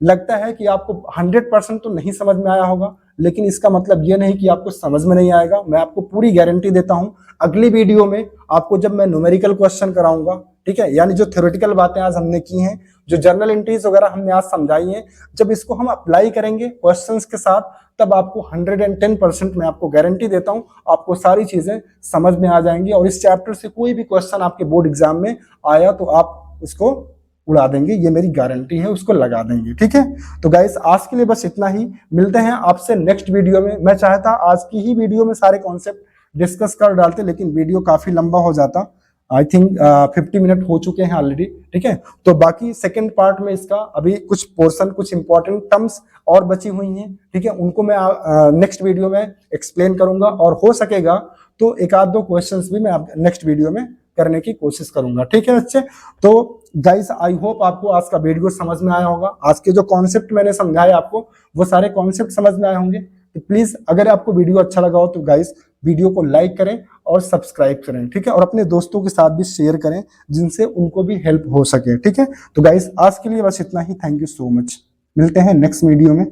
लगता है कि आपको 100% तो नहीं समझ में आया होगा, लेकिन इसका मतलब ये नहीं कि आपको समझ में नहीं आएगा। मैं आपको पूरी गारंटी देता हूं, अगली वीडियो में आपको जब मैं न्यूमेरिकल क्वेश्चन कराऊंगा, ठीक है, यानी जो थ्योरेटिकल बातें आज हमने की हैं, जो जर्नल एंट्रीज वगैरह हमने आज समझाई हैं, जब इसको हम अप्लाई करेंगे क्वेश्चंस के साथ, तब आपको 110% मैं आपको गारंटी देता हूं, आपको सारी चीजें समझ में आ जाएंगी और इस चैप्टर से कोई भी क्वेश्चन आपके बोर्ड एग्जाम में आया तो आप उसको उड़ा देंगे, ये मेरी गारंटी है, उसको लगा देंगे। ठीक है, तो गाइस आज के लिए बस इतना ही, मिलते हैं आपसे नेक्स्ट वीडियो में। मैं चाहता आज की ही वीडियो में सारे कॉन्सेप्ट डिस्कस कर डालते, लेकिन वीडियो काफी लंबा हो जाता। आई थिंक 50 मिनट हो चुके हैं ऑलरेडी। ठीक है, तो बाकी सेकंड पार्ट में इसका अभी कुछ पोर्शन, कुछ इंपॉर्टेंट टर्म्स और बची हुई हैं, ठीक है, उनको मैं नेक्स्ट वीडियो में एक्सप्लेन करूंगा, और हो सकेगा तो एक आध दो क्वेश्चंस भी मैं नेक्स्ट वीडियो में करने की कोशिश करूंगा। ठीक है बच्चे, तो गाइस आई होप आपको आज का वीडियो समझ में आया होगा। आज के जो कॉन्सेप्ट मैंने समझाए आपको, वो सारे कॉन्सेप्ट समझ में आए होंगे। तो प्लीज अगर आपको वीडियो अच्छा लगा हो तो गाइस वीडियो को लाइक करें और सब्सक्राइब करें। ठीक है, और अपने दोस्तों के साथ भी शेयर करें, जिनसे उनको भी हेल्प हो सके। ठीक है, तो गाइस आज के लिए बस इतना ही। थैंक यू सो मच, मिलते हैं नेक्स्ट वीडियो में।